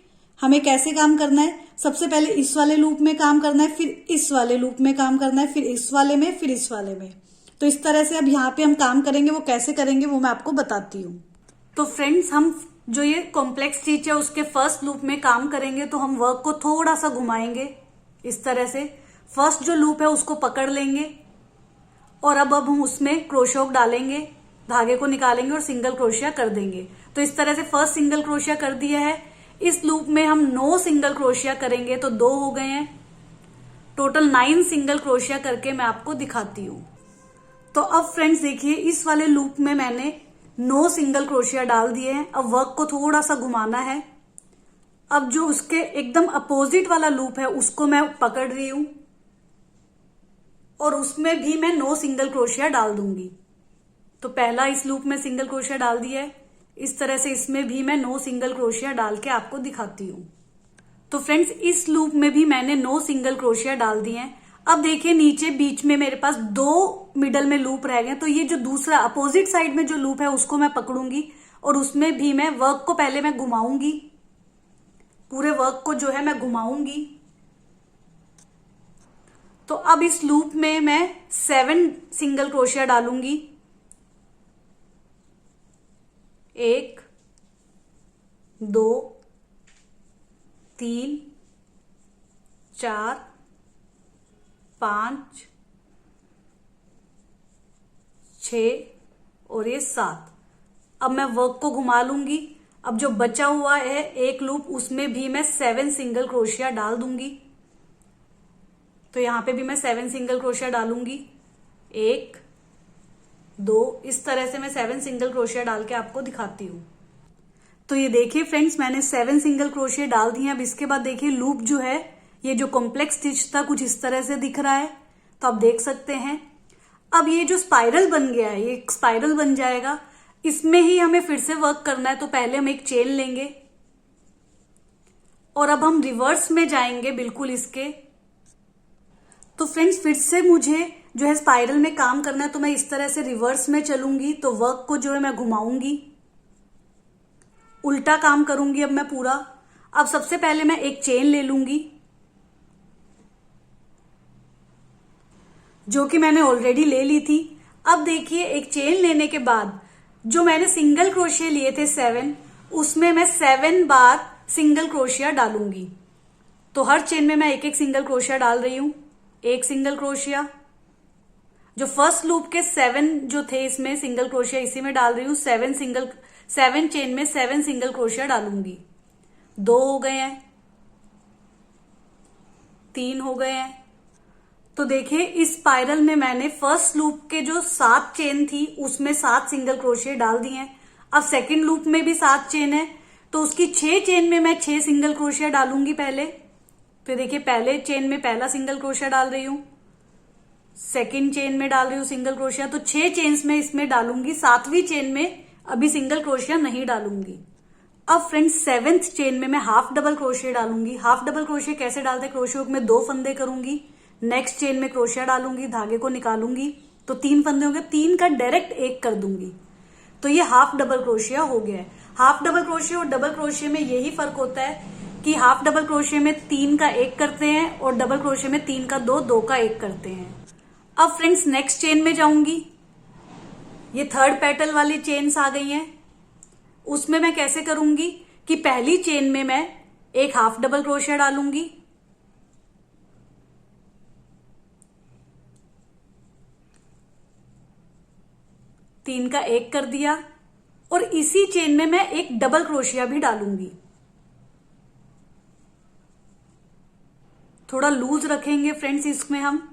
A: हमें कैसे काम करना है। सबसे पहले इस वाले लूप में काम करना है, फिर इस वाले लूप में काम करना है, फिर इस वाले में, फिर इस वाले में। तो इस तरह से अब यहाँ पे हम काम करेंगे, वो कैसे करेंगे वो मैं आपको बताती हूँ। तो फ्रेंड्स हम जो ये कॉम्प्लेक्स स्टिच है उसके फर्स्ट लूप में काम करेंगे, तो हम वर्क को थोड़ा सा घुमाएंगे इस तरह से। फर्स्ट जो लूप है उसको पकड़ लेंगे और अब हम उसमें क्रोशिया डालेंगे, धागे को निकालेंगे और सिंगल क्रोशिया कर देंगे। तो इस तरह से फर्स्ट सिंगल क्रोशिया कर दिया है। इस लूप में हम 9 सिंगल क्रोशिया करेंगे, तो 2 हो गए हैं। टोटल 9 सिंगल क्रोशिया करके मैं आपको दिखाती हूँ। तो अब फ्रेंड्स देखिए इस वाले लूप में मैंने 9 सिंगल क्रोशिया डाल दिए हैं। अब वर्क को थोड़ा सा घुमाना है। अब जो उसके एकदम अपोजिट वाला लूप है उसको मैं पकड़ रही हूं और उसमें भी मैं 9 सिंगल क्रोशिया डाल दूंगी। तो पहला इस लूप में सिंगल क्रोशिया डाल दिया है, इस तरह से इसमें भी मैं 9 सिंगल क्रोशिया डाल के आपको दिखाती हूँ। तो फ्रेंड्स इस लूप में भी मैंने 9 सिंगल क्रोशिया डाल दिए हैं। अब देखिए नीचे बीच में मेरे पास 2 मिडल में लूप रह गए, तो ये जो दूसरा अपोजिट साइड में जो लूप है उसको मैं पकड़ूंगी और उसमें भी मैं वर्क को पहले मैं घुमाऊंगी, पूरे वर्क को जो है मैं घुमाऊंगी। तो अब इस लूप में मैं 7 सिंगल क्रोशिया डालूंगी, 1 2 3 4 5 6 और ये 7। अब मैं वर्क को घुमा लूंगी। अब जो बचा हुआ है एक लूप उसमें भी मैं 7 सिंगल क्रोशिया डाल दूंगी। तो यहां पे भी मैं 7 सिंगल क्रोशिया डालूंगी, 1 2, इस तरह से मैं 7 सिंगल क्रोशिया डाल के आपको दिखाती हूँ। तो ये देखिए फ्रेंड्स मैंने 7 सिंगल क्रोशिया डाल दिए। अब इसके बाद देखिए लूप जो है ये जो कॉम्प्लेक्स स्टिच था कुछ इस तरह से दिख रहा है, तो आप देख सकते हैं। अब ये जो स्पाइरल बन गया है ये एक स्पाइरल बन जाएगा, इसमें ही हमें फिर से वर्क करना है। तो पहले हम एक चेन लेंगे और अब हम रिवर्स में जाएंगे बिल्कुल इसके। तो फ्रेंड्स फिर से मुझे जो है स्पाइरल में काम करना है, तो मैं इस तरह से रिवर्स में चलूंगी। तो वर्क को जो है मैं घुमाऊंगी, उल्टा काम करूंगी अब मैं पूरा। अब सबसे पहले मैं एक चेन ले लूंगी जो कि मैंने ऑलरेडी ले ली थी। अब देखिए एक चेन लेने के बाद जो मैंने सिंगल क्रोशिया लिए थे 7, उसमें मैं 7 बार सिंगल क्रोशिया डालूंगी। तो हर चेन में मैं एक एक सिंगल क्रोशिया डाल रही हूं, एक सिंगल क्रोशिया। जो फर्स्ट लूप के 7 जो थे इसमें सिंगल क्रोशिया इसी में डाल रही हूं। 7 चेन में 7 सिंगल क्रोशिया डालूंगी। 2 हो गए हैं, 3 हो गए हैं। तो देखिए इस स्पाइरल में मैंने फर्स्ट लूप के जो 7 चेन थी उसमें 7 सिंगल क्रोशिया डाल दिए हैं। अब सेकंड लूप में भी 7 चेन है, तो उसकी 6 चेन में मैं 6 सिंगल क्रोशिया डालूंगी पहले। तो देखिए पहले चेन में पहला सिंगल क्रोशिया डाल रही हूं, सेकंड चेन में डाल रही हूं सिंगल क्रोशिया। तो 6 चेन्स में इसमें डालूंगी, 7वीं चेन में अभी सिंगल क्रोशिया नहीं डालूंगी। अब फ्रेंड्स 7th चेन में मैं हाफ डबल क्रोशिया डालूंगी। हाफ डबल क्रोशिया कैसे डालते हैं, क्रोशिया में 2 फंदे करूंगी, नेक्स्ट चेन में क्रोशिया डालूंगी, धागे को निकालूंगी, तो 3 फंदे होंगे, 3 का डायरेक्ट 1 कर दूंगी। तो ये हाफ डबल क्रोशिया हो गया है। हाफ डबल क्रोशिया और डबल क्रोशिया में यही फर्क होता है कि हाफ डबल क्रोशिया में 3 का 1 करते हैं और डबल क्रोशिया में 3 का 2, 2 का 1 करते हैं। अब फ्रेंड्स नेक्स्ट चेन में जाऊंगी। ये थर्ड पेटल वाली चेन्स आ गई हैं। उसमें मैं कैसे करूंगी कि पहली चेन में मैं एक हाफ डबल क्रोशिया डालूंगी, तीन का 1 कर दिया, और इसी चेन में मैं एक डबल क्रोशिया भी डालूंगी। थोड़ा लूज रखेंगे फ्रेंड्स इसमें हम।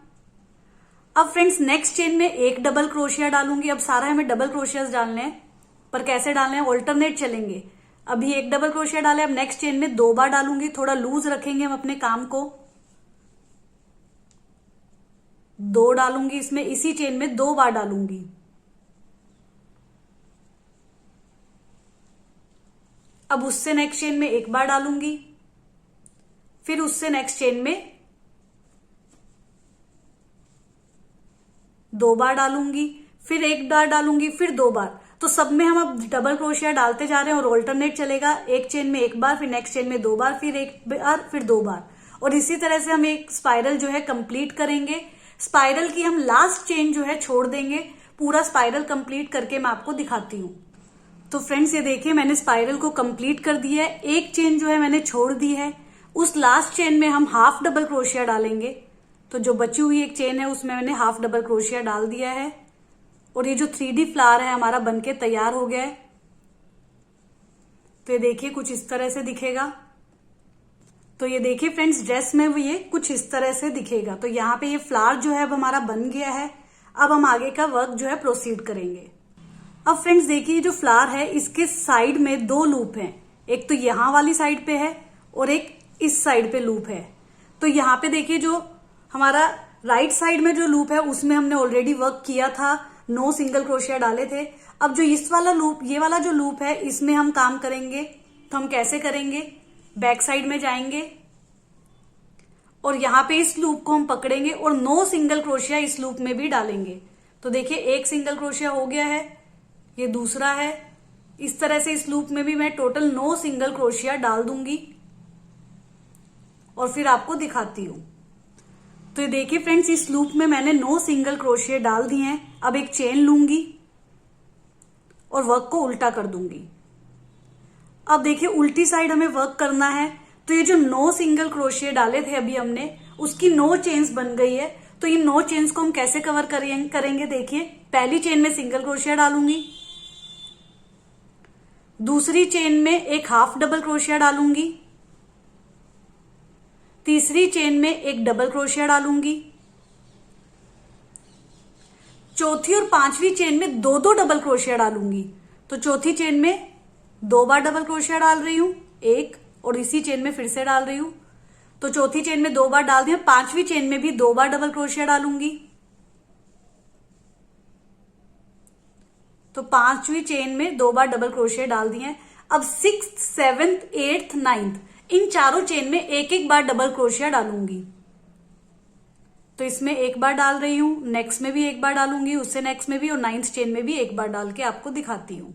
A: अब फ्रेंड्स नेक्स्ट चेन में एक डबल क्रोशिया डालूंगी। अब सारा हमें डबल क्रोशियाज डालने हैं, पर कैसे डालने हैं, ऑल्टरनेट चलेंगे। अभी एक डबल क्रोशिया डाले, अब नेक्स्ट चेन में 2 बार डालूंगी। थोड़ा लूज रखेंगे हम अपने काम को। 2 डालूंगी इसमें, इसी चेन में 2 बार डालूंगी। अब उससे नेक्स्ट चेन में 1 बार डालूंगी, फिर उससे नेक्स्ट चेन में 2 बार डालूंगी, फिर 1 बार डालूंगी, फिर 2 बार। तो सब में हम अब डबल क्रोशिया डालते जा रहे हैं और ऑल्टरनेट चलेगा। एक चेन में 1 बार, फिर नेक्स्ट चेन में 2 बार, फिर 1 बार, फिर 2 बार, और इसी तरह से हम एक स्पाइरल जो है कंप्लीट करेंगे। स्पाइरल की हम लास्ट चेन जो है छोड़ देंगे। पूरा स्पाइरल कंप्लीट करके मैं आपको दिखाती हूँ। तो फ्रेंड्स ये देखिए, मैंने स्पाइरल को कंप्लीट कर दिया है। एक चेन जो है मैंने छोड़ दी है। उस लास्ट चेन में हम हाफ डबल क्रोशिया डालेंगे। तो जो बची हुई एक चेन है उसमें मैंने हाफ डबल क्रोशिया डाल दिया है, और ये जो 3D फ्लावर है हमारा बनके तैयार हो गया है। तो ये देखिए कुछ इस तरह से दिखेगा। तो ये देखिए फ्रेंड्स, ड्रेस में ये कुछ इस तरह से दिखेगा। तो यहाँ पे ये फ्लावर जो है अब हमारा बन गया है। अब हम आगे का वर्क जो है प्रोसीड करेंगे। अब फ्रेंड्स देखिए, जो फ्लावर है इसके साइड में 2 लूप हैं। एक तो यहाँ वाली साइड पे है और एक इस साइड पे लूप है। तो यहाँ पे देखिए, जो हमारा राइट साइड में जो लूप है उसमें हमने ऑलरेडी वर्क किया था, 9 सिंगल क्रोशिया डाले थे। अब जो इस वाला लूप, ये वाला जो लूप है, इसमें हम काम करेंगे। तो हम कैसे करेंगे, बैक साइड में जाएंगे और यहाँ पे इस लूप को हम पकड़ेंगे और 9 सिंगल क्रोशिया इस लूप में भी डालेंगे। तो देखिए 1 सिंगल क्रोशिया हो गया है, ये दूसरा है। इस तरह से इस लूप में भी मैं टोटल 9 सिंगल क्रोशिया डाल दूंगी और फिर आपको दिखाती हूं। तो ये देखिए फ्रेंड्स, इस लूप में मैंने 9 सिंगल क्रोशिया डाल दिए हैं। अब एक चेन लूंगी और वर्क को उल्टा कर दूंगी। अब देखिए उल्टी साइड हमें वर्क करना है। तो ये जो 9 सिंगल क्रोशिया डाले थे अभी हमने, उसकी 9 चेन्स बन गई है। तो ये 9 चेन्स को हम कैसे कवर करेंगे, देखिए पहली चेन में सिंगल क्रोशिया डालूंगी, दूसरी चेन में एक हाफ डबल क्रोशिया डालूंगी, तीसरी चेन में एक डबल क्रोशिया डालूंगी, चौथी और पांचवी चेन में 2-2 डबल क्रोशिया डालूंगी। तो चौथी चेन में 2 बार डबल क्रोशिया डाल रही हूं, 1, और इसी चेन में फिर से डाल रही हूं। तो चौथी चेन में 2 बार डाल दिया। पांचवी चेन में भी 2 बार डबल क्रोशिया डालूंगी। तो पांचवी चेन में 2 बार डबल क्रोशिया डाल दिए। अब 6th, 7th, 8th, 9th, इन चारों चेन में 1-1 बार डबल क्रोशिया डालूंगी। तो इसमें 1 बार डाल रही हूं, नेक्स्ट में भी 1 बार डालूंगी, उससे नेक्स्ट में भी, और 9th चेन में भी 1 बार डाल के आपको दिखाती हूं।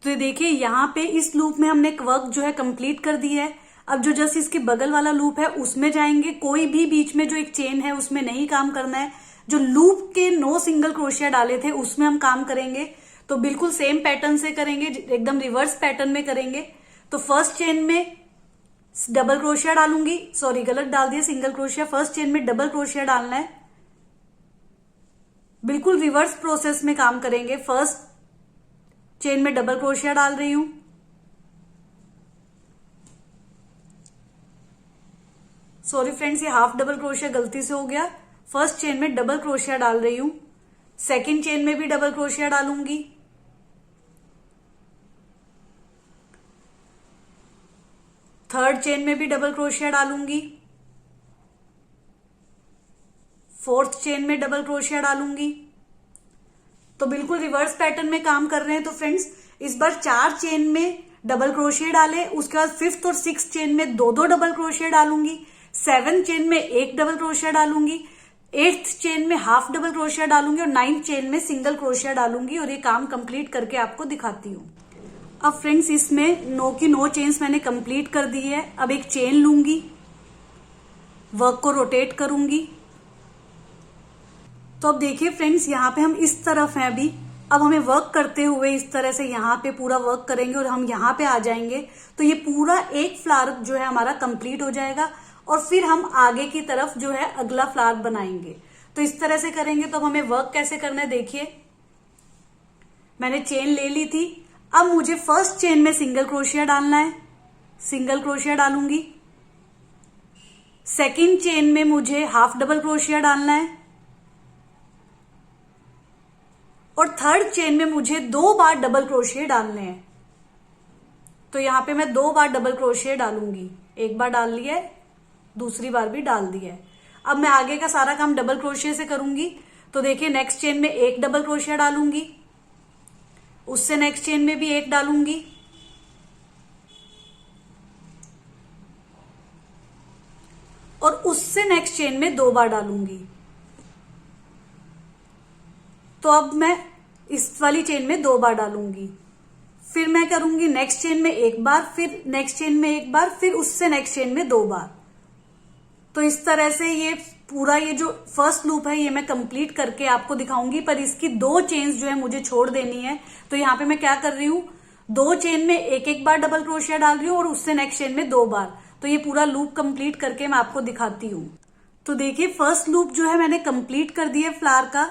A: तो ये देखिए यहाँ पे इस लूप में हमने वर्क जो है कंप्लीट कर दी है। अब जो जस्ट इसके बगल वाला लूप है उसमें जाएंगे। कोई भी बीच में जो एक चेन है उसमें नहीं काम करना है। जो लूप के 9 सिंगल क्रोशिया डाले थे उसमें हम काम करेंगे। तो बिल्कुल सेम पैटर्न से करेंगे, एकदम रिवर्स पैटर्न में करेंगे। तो फर्स्ट चेन में डबल क्रोशिया डालूंगी, सॉरी गलत डाल दिया, सिंगल क्रोशिया। फर्स्ट चेन में डबल क्रोशिया डालना है। बिल्कुल रिवर्स प्रोसेस में काम करेंगे। फर्स्ट चेन में डबल क्रोशिया डाल रही हूं, सॉरी फ्रेंड्स, ये हाफ डबल क्रोशिया गलती से हो गया। फर्स्ट चेन में डबल क्रोशिया डाल रही हूं, सेकंड चेन में भी डबल क्रोशिया डालूंगी, थर्ड चेन में भी डबल क्रोशिया डालूंगी, फोर्थ चेन में डबल क्रोशिया डालूंगी। तो बिल्कुल रिवर्स पैटर्न में काम कर रहे हैं। तो फ्रेंड्स इस बार 4 चेन में डबल क्रोशिया डाले, उसके बाद 5th और 6th चेन में 2-2 डबल क्रोशिया डालूंगी, 7th चेन में 1 डबल क्रोशिया डालूंगी, 8th चेन में हाफ डबल क्रोशिया डालूंगी और 9th चेन में सिंगल क्रोशिया डालूंगी, और ये काम कंप्लीट करके आपको दिखाती हूँ। अब फ्रेंड्स इसमें 9 की 9 चेन्स मैंने कंप्लीट कर दी है। अब एक चेन लूंगी, वर्क को रोटेट करूंगी। तो अब देखिए फ्रेंड्स यहाँ पे हम इस तरफ हैं अभी। अब हमें वर्क करते हुए इस तरह से यहाँ पे पूरा वर्क करेंगे और हम यहाँ पे आ जाएंगे तो ये पूरा एक फ्लावर जो है हमारा कंप्लीट हो जाएगा और फिर हम आगे की तरफ जो है अगला फ्लावर बनाएंगे। तो इस तरह से करेंगे। तो अब हमें वर्क कैसे करना है देखिए, मैंने चेन ले ली थी। अब मुझे फर्स्ट चेन में सिंगल क्रोशिया डालना है, सिंगल क्रोशिया डालूंगी। सेकंड चेन में मुझे हाफ डबल क्रोशिया डालना है और थर्ड चेन में मुझे 2 बार डबल क्रोशिया डालने हैं। तो यहां पे मैं 2 बार डबल क्रोशिया डालूंगी। एक बार डाल लिया है, दूसरी बार भी डाल दिया है। अब मैं आगे का सारा काम डबल क्रोशिया से करूंगी। तो देखिए नेक्स्ट चेन में एक डबल क्रोशिया डालूंगी, उससे नेक्स्ट चेन में भी एक डालूंगी, और उससे नेक्स्ट चेन में 2 बार डालूंगी। तो अब मैं इस वाली चेन में 2 बार डालूंगी, फिर मैं करूंगी नेक्स्ट चेन में एक बार, फिर नेक्स्ट चेन में एक बार, फिर उससे नेक्स्ट चेन में 2 बार। तो इस तरह से ये पूरा ये जो फर्स्ट लूप है ये मैं कंप्लीट करके आपको दिखाऊंगी। पर इसकी 2 चेन्स जो है मुझे छोड़ देनी है। तो यहाँ पे मैं क्या कर रही हूँ, 2 चेन में एक एक बार डबल क्रोशिया डाल रही हूँ और उससे नेक्स्ट चेन में 2 बार। तो ये पूरा लूप कंप्लीट करके मैं आपको दिखाती हूँ। तो देखिए फर्स्ट लूप जो है मैंने कंप्लीट कर दिया फ्लावर का।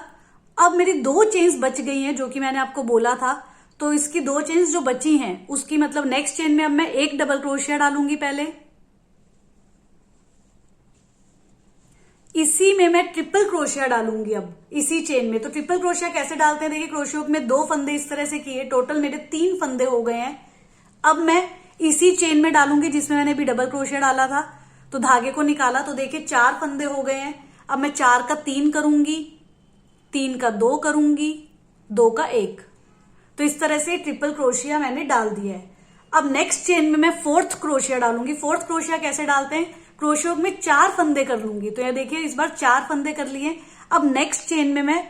A: अब मेरी 2 चेन्स बच गई हैं जो कि मैंने आपको बोला था। तो इसकी 2 चेन्स जो बची हैं उसकी मतलब नेक्स्ट चेन में अब मैं एक डबल क्रोशिया डालूंगी पहले, इसी में मैं ट्रिपल क्रोशिया डालूंगी अब इसी चेन में। तो ट्रिपल क्रोशिया कैसे डालते हैं देखिए, क्रोशिया में 2 फंदे इस तरह से किए, टोटल मेरे 3 फंदे हो गए हैं। अब मैं इसी चेन में डालूंगी जिसमें मैंने अभी डबल क्रोशिया डाला था। तो धागे को निकाला तो देखिए 4 फंदे हो गए हैं। अब मैं 4 का 3 करूंगी, 3 का 2 करूंगी, 2 का 1। तो इस तरह से ट्रिपल क्रोशिया मैंने डाल दिया है। अब नेक्स्ट चेन में मैं 4th क्रोशिया डालूंगी। 4th क्रोशिया कैसे डालते हैं, क्रोशिया में 4 फंदे कर लूंगी। तो ये देखिए इस बार 4 फंदे कर लिए। अब नेक्स्ट चेन में मैं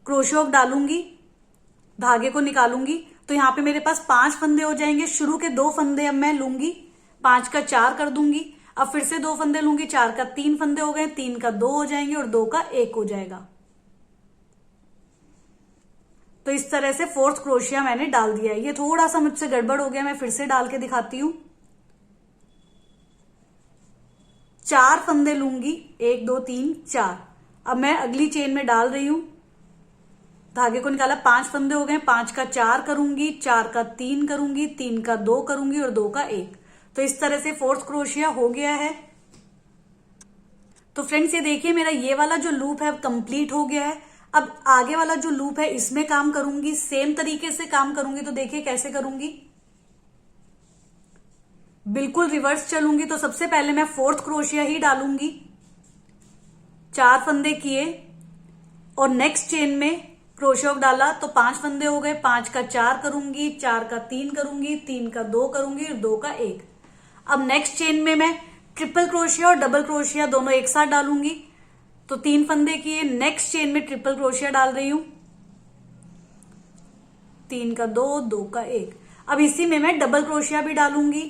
A: क्रोशिया डालूंगी, धागे को निकालूंगी तो यहाँ पे मेरे पास 5 फंदे हो जाएंगे। शुरू के 2 फंदे अब मैं लूंगी, 5 का 4 कर दूंगी। अब फिर से 2 फंदे लूंगी, 4 का 3 फंदे हो गए, 3 का 2 हो जाएंगे और 2 का 1 हो जाएगा। तो इस तरह से 4th क्रोशिया मैंने डाल दिया है। ये थोड़ा सा मुझसे गड़बड़ हो गया, मैं फिर से डाल के दिखाती हूं। 4 फंदे लूंगी, 1 2 3 4। अब मैं अगली चेन में डाल रही हूं, धागे को निकाला, 5 फंदे हो गए, 5 का 4 करूंगी, 4 का 3 करूंगी, 3 का 2 करूंगी और 2 का 1। तो इस तरह से 4th क्रोशिया हो गया है। तो फ्रेंड्स ये देखिए मेरा ये वाला जो लूप है कंप्लीट हो गया है। अब आगे वाला जो लूप है इसमें काम करूंगी, सेम तरीके से काम करूंगी। तो देखिए कैसे करूंगी, बिल्कुल रिवर्स चलूंगी। तो सबसे पहले मैं 4th क्रोशिया ही डालूंगी, 4 फंदे किए और नेक्स्ट चेन में क्रोशिया डाला तो 5 फंदे हो गए, 5 का 4 करूंगी, 4 का 3 करूंगी, 3 का 2 करूंगी और 2 का 1। अब नेक्स्ट चेन में मैं ट्रिपल क्रोशिया और डबल क्रोशिया दोनों एक साथ डालूंगी। तो 3 फंदे किए, नेक्स्ट चेन में ट्रिपल क्रोशिया डाल रही हूं, 3 का 2, 2 का 1। अब इसी में मैं डबल क्रोशिया भी डालूंगी।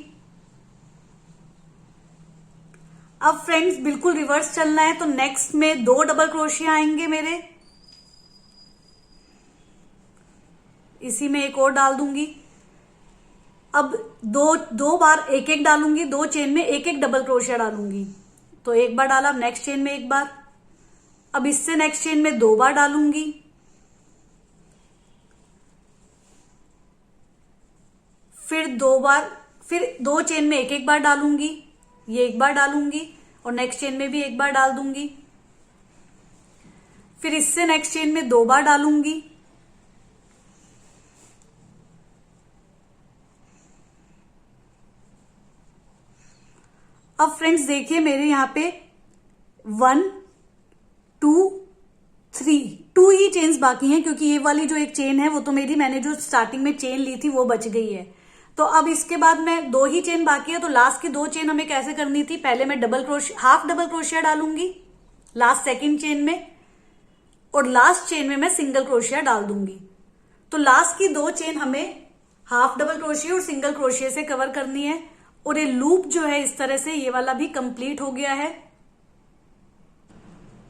A: अब फ्रेंड्स बिल्कुल रिवर्स चलना है। तो नेक्स्ट में 2 डबल क्रोशिया आएंगे मेरे, इसी में एक और डाल दूंगी। अब दो बार एक एक डालूंगी, 2 चेन में एक एक डबल क्रोशिया डालूंगी। तो एक बार डाला, नेक्स्ट चेन में एक बार, अब इससे नेक्स्ट चेन में 2 बार डालूंगी, फिर 2 बार, फिर 2 चेन में एक एक बार डालूंगी, ये एक बार डालूंगी और नेक्स्ट चेन में भी एक बार डाल दूंगी, फिर इससे नेक्स्ट चेन में 2 बार डालूंगी, अब फ्रेंड्स देखिए मेरे यहाँ पे 1 2 3 2 ही चेन्स बाकी हैं, क्योंकि ये वाली जो एक चेन है वो तो मेरी, मैंने जो स्टार्टिंग में चेन ली थी वो बच गई है। तो अब इसके बाद मैं 2 ही चेन बाकी है। तो लास्ट की 2 चेन हमें कैसे करनी थी, पहले मैं हाफ डबल क्रोशिया डालूंगी लास्ट सेकंड चेन में और लास्ट चेन में मैं सिंगल क्रोशिया डाल दूंगी। तो लास्ट की 2 चेन हमें हाफ डबल क्रोशिया और सिंगल क्रोशिया से कवर करनी है। और ये लूप जो है इस तरह से ये वाला भी कंप्लीट हो गया है।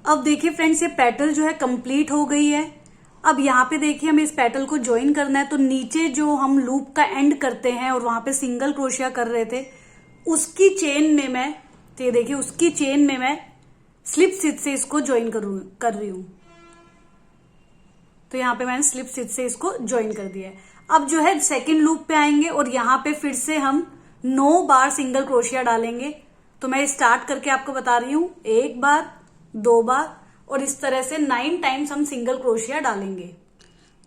A: अब देखिए फ्रेंड्स, ये पेटल जो है कंप्लीट हो गई है। अब यहाँ पे देखिए हमें इस पेटल को ज्वाइन करना है। तो नीचे जो हम लूप का एंड करते हैं और वहां पे सिंगल क्रोशिया कर रहे थे, उसकी चेन में मैं, तो ये देखिए उसकी चेन में मैं स्लिप स्टिच से इसको ज्वाइन कर रही हूं। तो यहाँ पे मैंने स्लिप स्टिच से इसको ज्वाइन कर दिया है। अब जो है सेकेंड लूप पे आएंगे और यहाँ पे फिर से हम 9 बार सिंगल क्रोशिया डालेंगे। तो मैं स्टार्ट करके आपको बता रही हूं, 1 बार, 2 बार और इस तरह से 9 टाइम्स हम सिंगल क्रोशिया डालेंगे।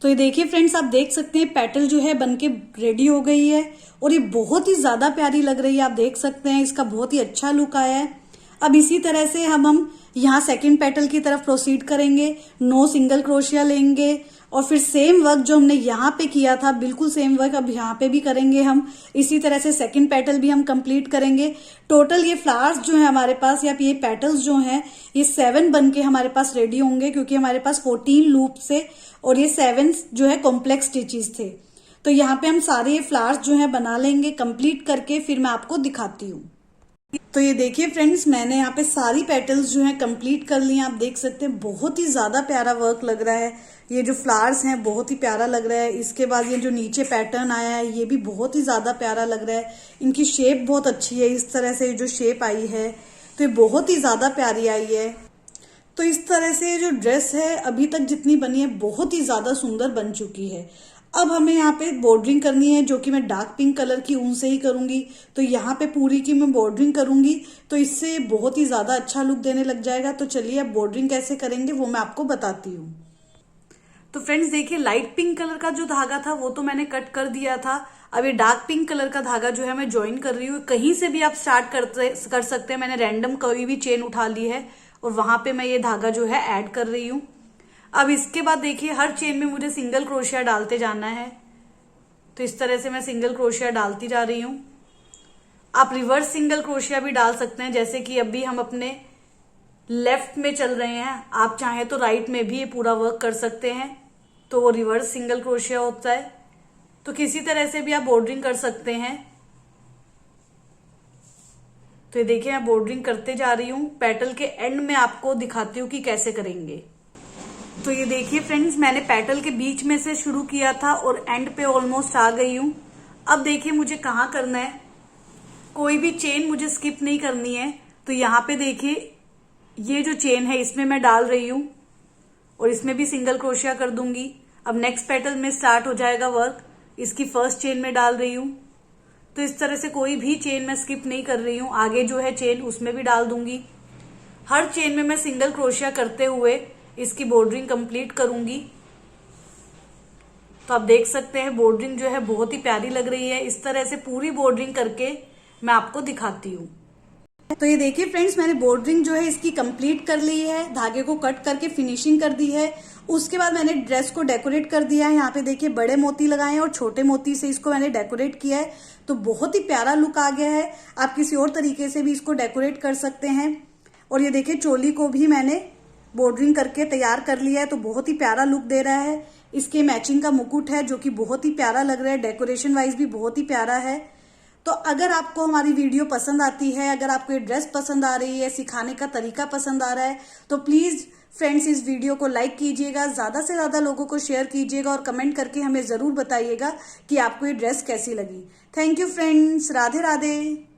A: तो ये देखिए फ्रेंड्स, आप देख सकते हैं पेटल जो है बनके रेडी हो गई है और ये बहुत ही ज्यादा प्यारी लग रही है। आप देख सकते हैं इसका बहुत ही अच्छा लुक आया है। अब इसी तरह से हम यहाँ सेकंड पेटल की तरफ प्रोसीड करेंगे। 9 सिंगल क्रोशिया लेंगे और फिर सेम वर्क जो हमने यहाँ पे किया था, बिल्कुल सेम वर्क अब यहाँ पे भी करेंगे हम। इसी तरह से सेकंड पेटल भी हम कंप्लीट करेंगे। टोटल ये फ्लावर्स जो है हमारे पास, या ये पेटल्स जो हैं, ये 7 बन के हमारे पास रेडी होंगे, क्योंकि हमारे पास 14 लूप से और ये 7 जो है कॉम्प्लेक्स स्टिचेस थे। तो यहाँ पे हम सारे ये फ्लावर्स जो है बना लेंगे कंप्लीट करके, फिर मैं आपको दिखाती हूँ। तो ये देखिए फ्रेंड्स, मैंने यहाँ पे सारी पेटल्स जो हैं कंप्लीट कर ली हैं। आप देख सकते हैं बहुत ही ज्यादा प्यारा वर्क लग रहा है। ये जो फ्लावर्स हैं बहुत ही प्यारा लग रहा है। इसके बाद ये जो नीचे पैटर्न आया है ये भी बहुत ही ज्यादा प्यारा लग रहा है। इनकी शेप बहुत अच्छी है, इस तरह से जो शेप आई है तो ये बहुत ही ज्यादा प्यारी आई है। तो इस तरह से जो ड्रेस है अभी तक जितनी बनी है बहुत ही ज्यादा सुंदर बन चुकी है। अब हमें यहाँ पे बॉर्डरिंग करनी है, जो कि मैं डार्क पिंक कलर की ऊन से ही करूंगी। तो यहाँ पे पूरी की मैं बॉर्डरिंग करूंगी, तो इससे बहुत ही ज्यादा अच्छा लुक देने लग जाएगा। तो चलिए अब बॉर्डरिंग कैसे करेंगे वो मैं आपको बताती हूँ। तो फ्रेंड्स देखिए, लाइट पिंक कलर का जो धागा था वो तो मैंने कट कर दिया था। अब ये डार्क पिंक कलर का धागा जो है मैं ज्वाइन कर रही हूँ। कहीं से भी आप स्टार्ट कर सकते हैं। मैंने रैंडम कोई भी चेन उठा ली है और वहां पे मैं ये धागा जो है ऐड कर रही हूँ। अब इसके बाद देखिए हर चेन में मुझे सिंगल क्रोशिया डालते जाना है। तो इस तरह से मैं सिंगल क्रोशिया डालती जा रही हूं। आप रिवर्स सिंगल क्रोशिया भी डाल सकते हैं, जैसे कि अभी हम अपने लेफ्ट में चल रहे हैं, आप चाहें तो राइट में भी ये पूरा वर्क कर सकते हैं, तो वो रिवर्स सिंगल क्रोशिया होता है। तो किसी तरह से भी आप बॉर्डरिंग कर सकते हैं। तो ये देखिए मैं बॉर्डरिंग करते जा रही हूं। पेटल के एंड में आपको दिखाती हूँ कि कैसे करेंगे। तो ये देखिए फ्रेंड्स, मैंने पेटल के बीच में से शुरू किया था और एंड पे ऑलमोस्ट आ गई हूं। अब देखिए मुझे कहाँ करना है, कोई भी चेन मुझे स्किप नहीं करनी है। तो यहाँ पे देखिए ये जो चेन है इसमें मैं डाल रही हूं और इसमें भी सिंगल क्रोशिया कर दूंगी। अब नेक्स्ट पेटल में स्टार्ट हो जाएगा वर्क, इसकी फर्स्ट चेन में डाल रही हूं। तो इस तरह से कोई भी चेन मैं स्किप नहीं कर रही हूं। आगे जो है चेन उसमें भी डाल दूंगी। हर चेन में मैं सिंगल क्रोशिया करते हुए इसकी बॉर्डरिंग कंप्लीट करूंगी। तो आप देख सकते हैं बॉर्डरिंग जो है बहुत ही प्यारी लग रही है। इस तरह से पूरी बॉर्डरिंग करके मैं आपको दिखाती हूँ। तो ये देखिए फ्रेंड्स, मैंने बॉर्डरिंग जो है इसकी कंप्लीट कर ली है, धागे को कट करके फिनिशिंग कर दी है। उसके बाद मैंने ड्रेस को डेकोरेट कर दिया है। यहाँ पे देखिए बड़े मोती लगाए हैं और छोटे मोती से इसको मैंने डेकोरेट किया है। तो बहुत ही प्यारा लुक आ गया है। आप किसी और तरीके से भी इसको डेकोरेट कर सकते हैं। और ये देखिए चोली को भी मैंने बॉर्डरिंग करके तैयार कर लिया है, तो बहुत ही प्यारा लुक दे रहा है। इसके मैचिंग का मुकुट है जो कि बहुत ही प्यारा लग रहा है, डेकोरेशन वाइज भी बहुत ही प्यारा है। तो अगर आपको हमारी वीडियो पसंद आती है, अगर आपको ये ड्रेस पसंद आ रही है, सिखाने का तरीका पसंद आ रहा है, तो प्लीज फ्रेंड्स इस वीडियो को लाइक कीजिएगा, ज्यादा से ज्यादा लोगों को शेयर कीजिएगा और कमेंट करके हमें जरूर बताइएगा कि आपको ये ड्रेस कैसी लगी। Thank you friends, Radhe Radhe.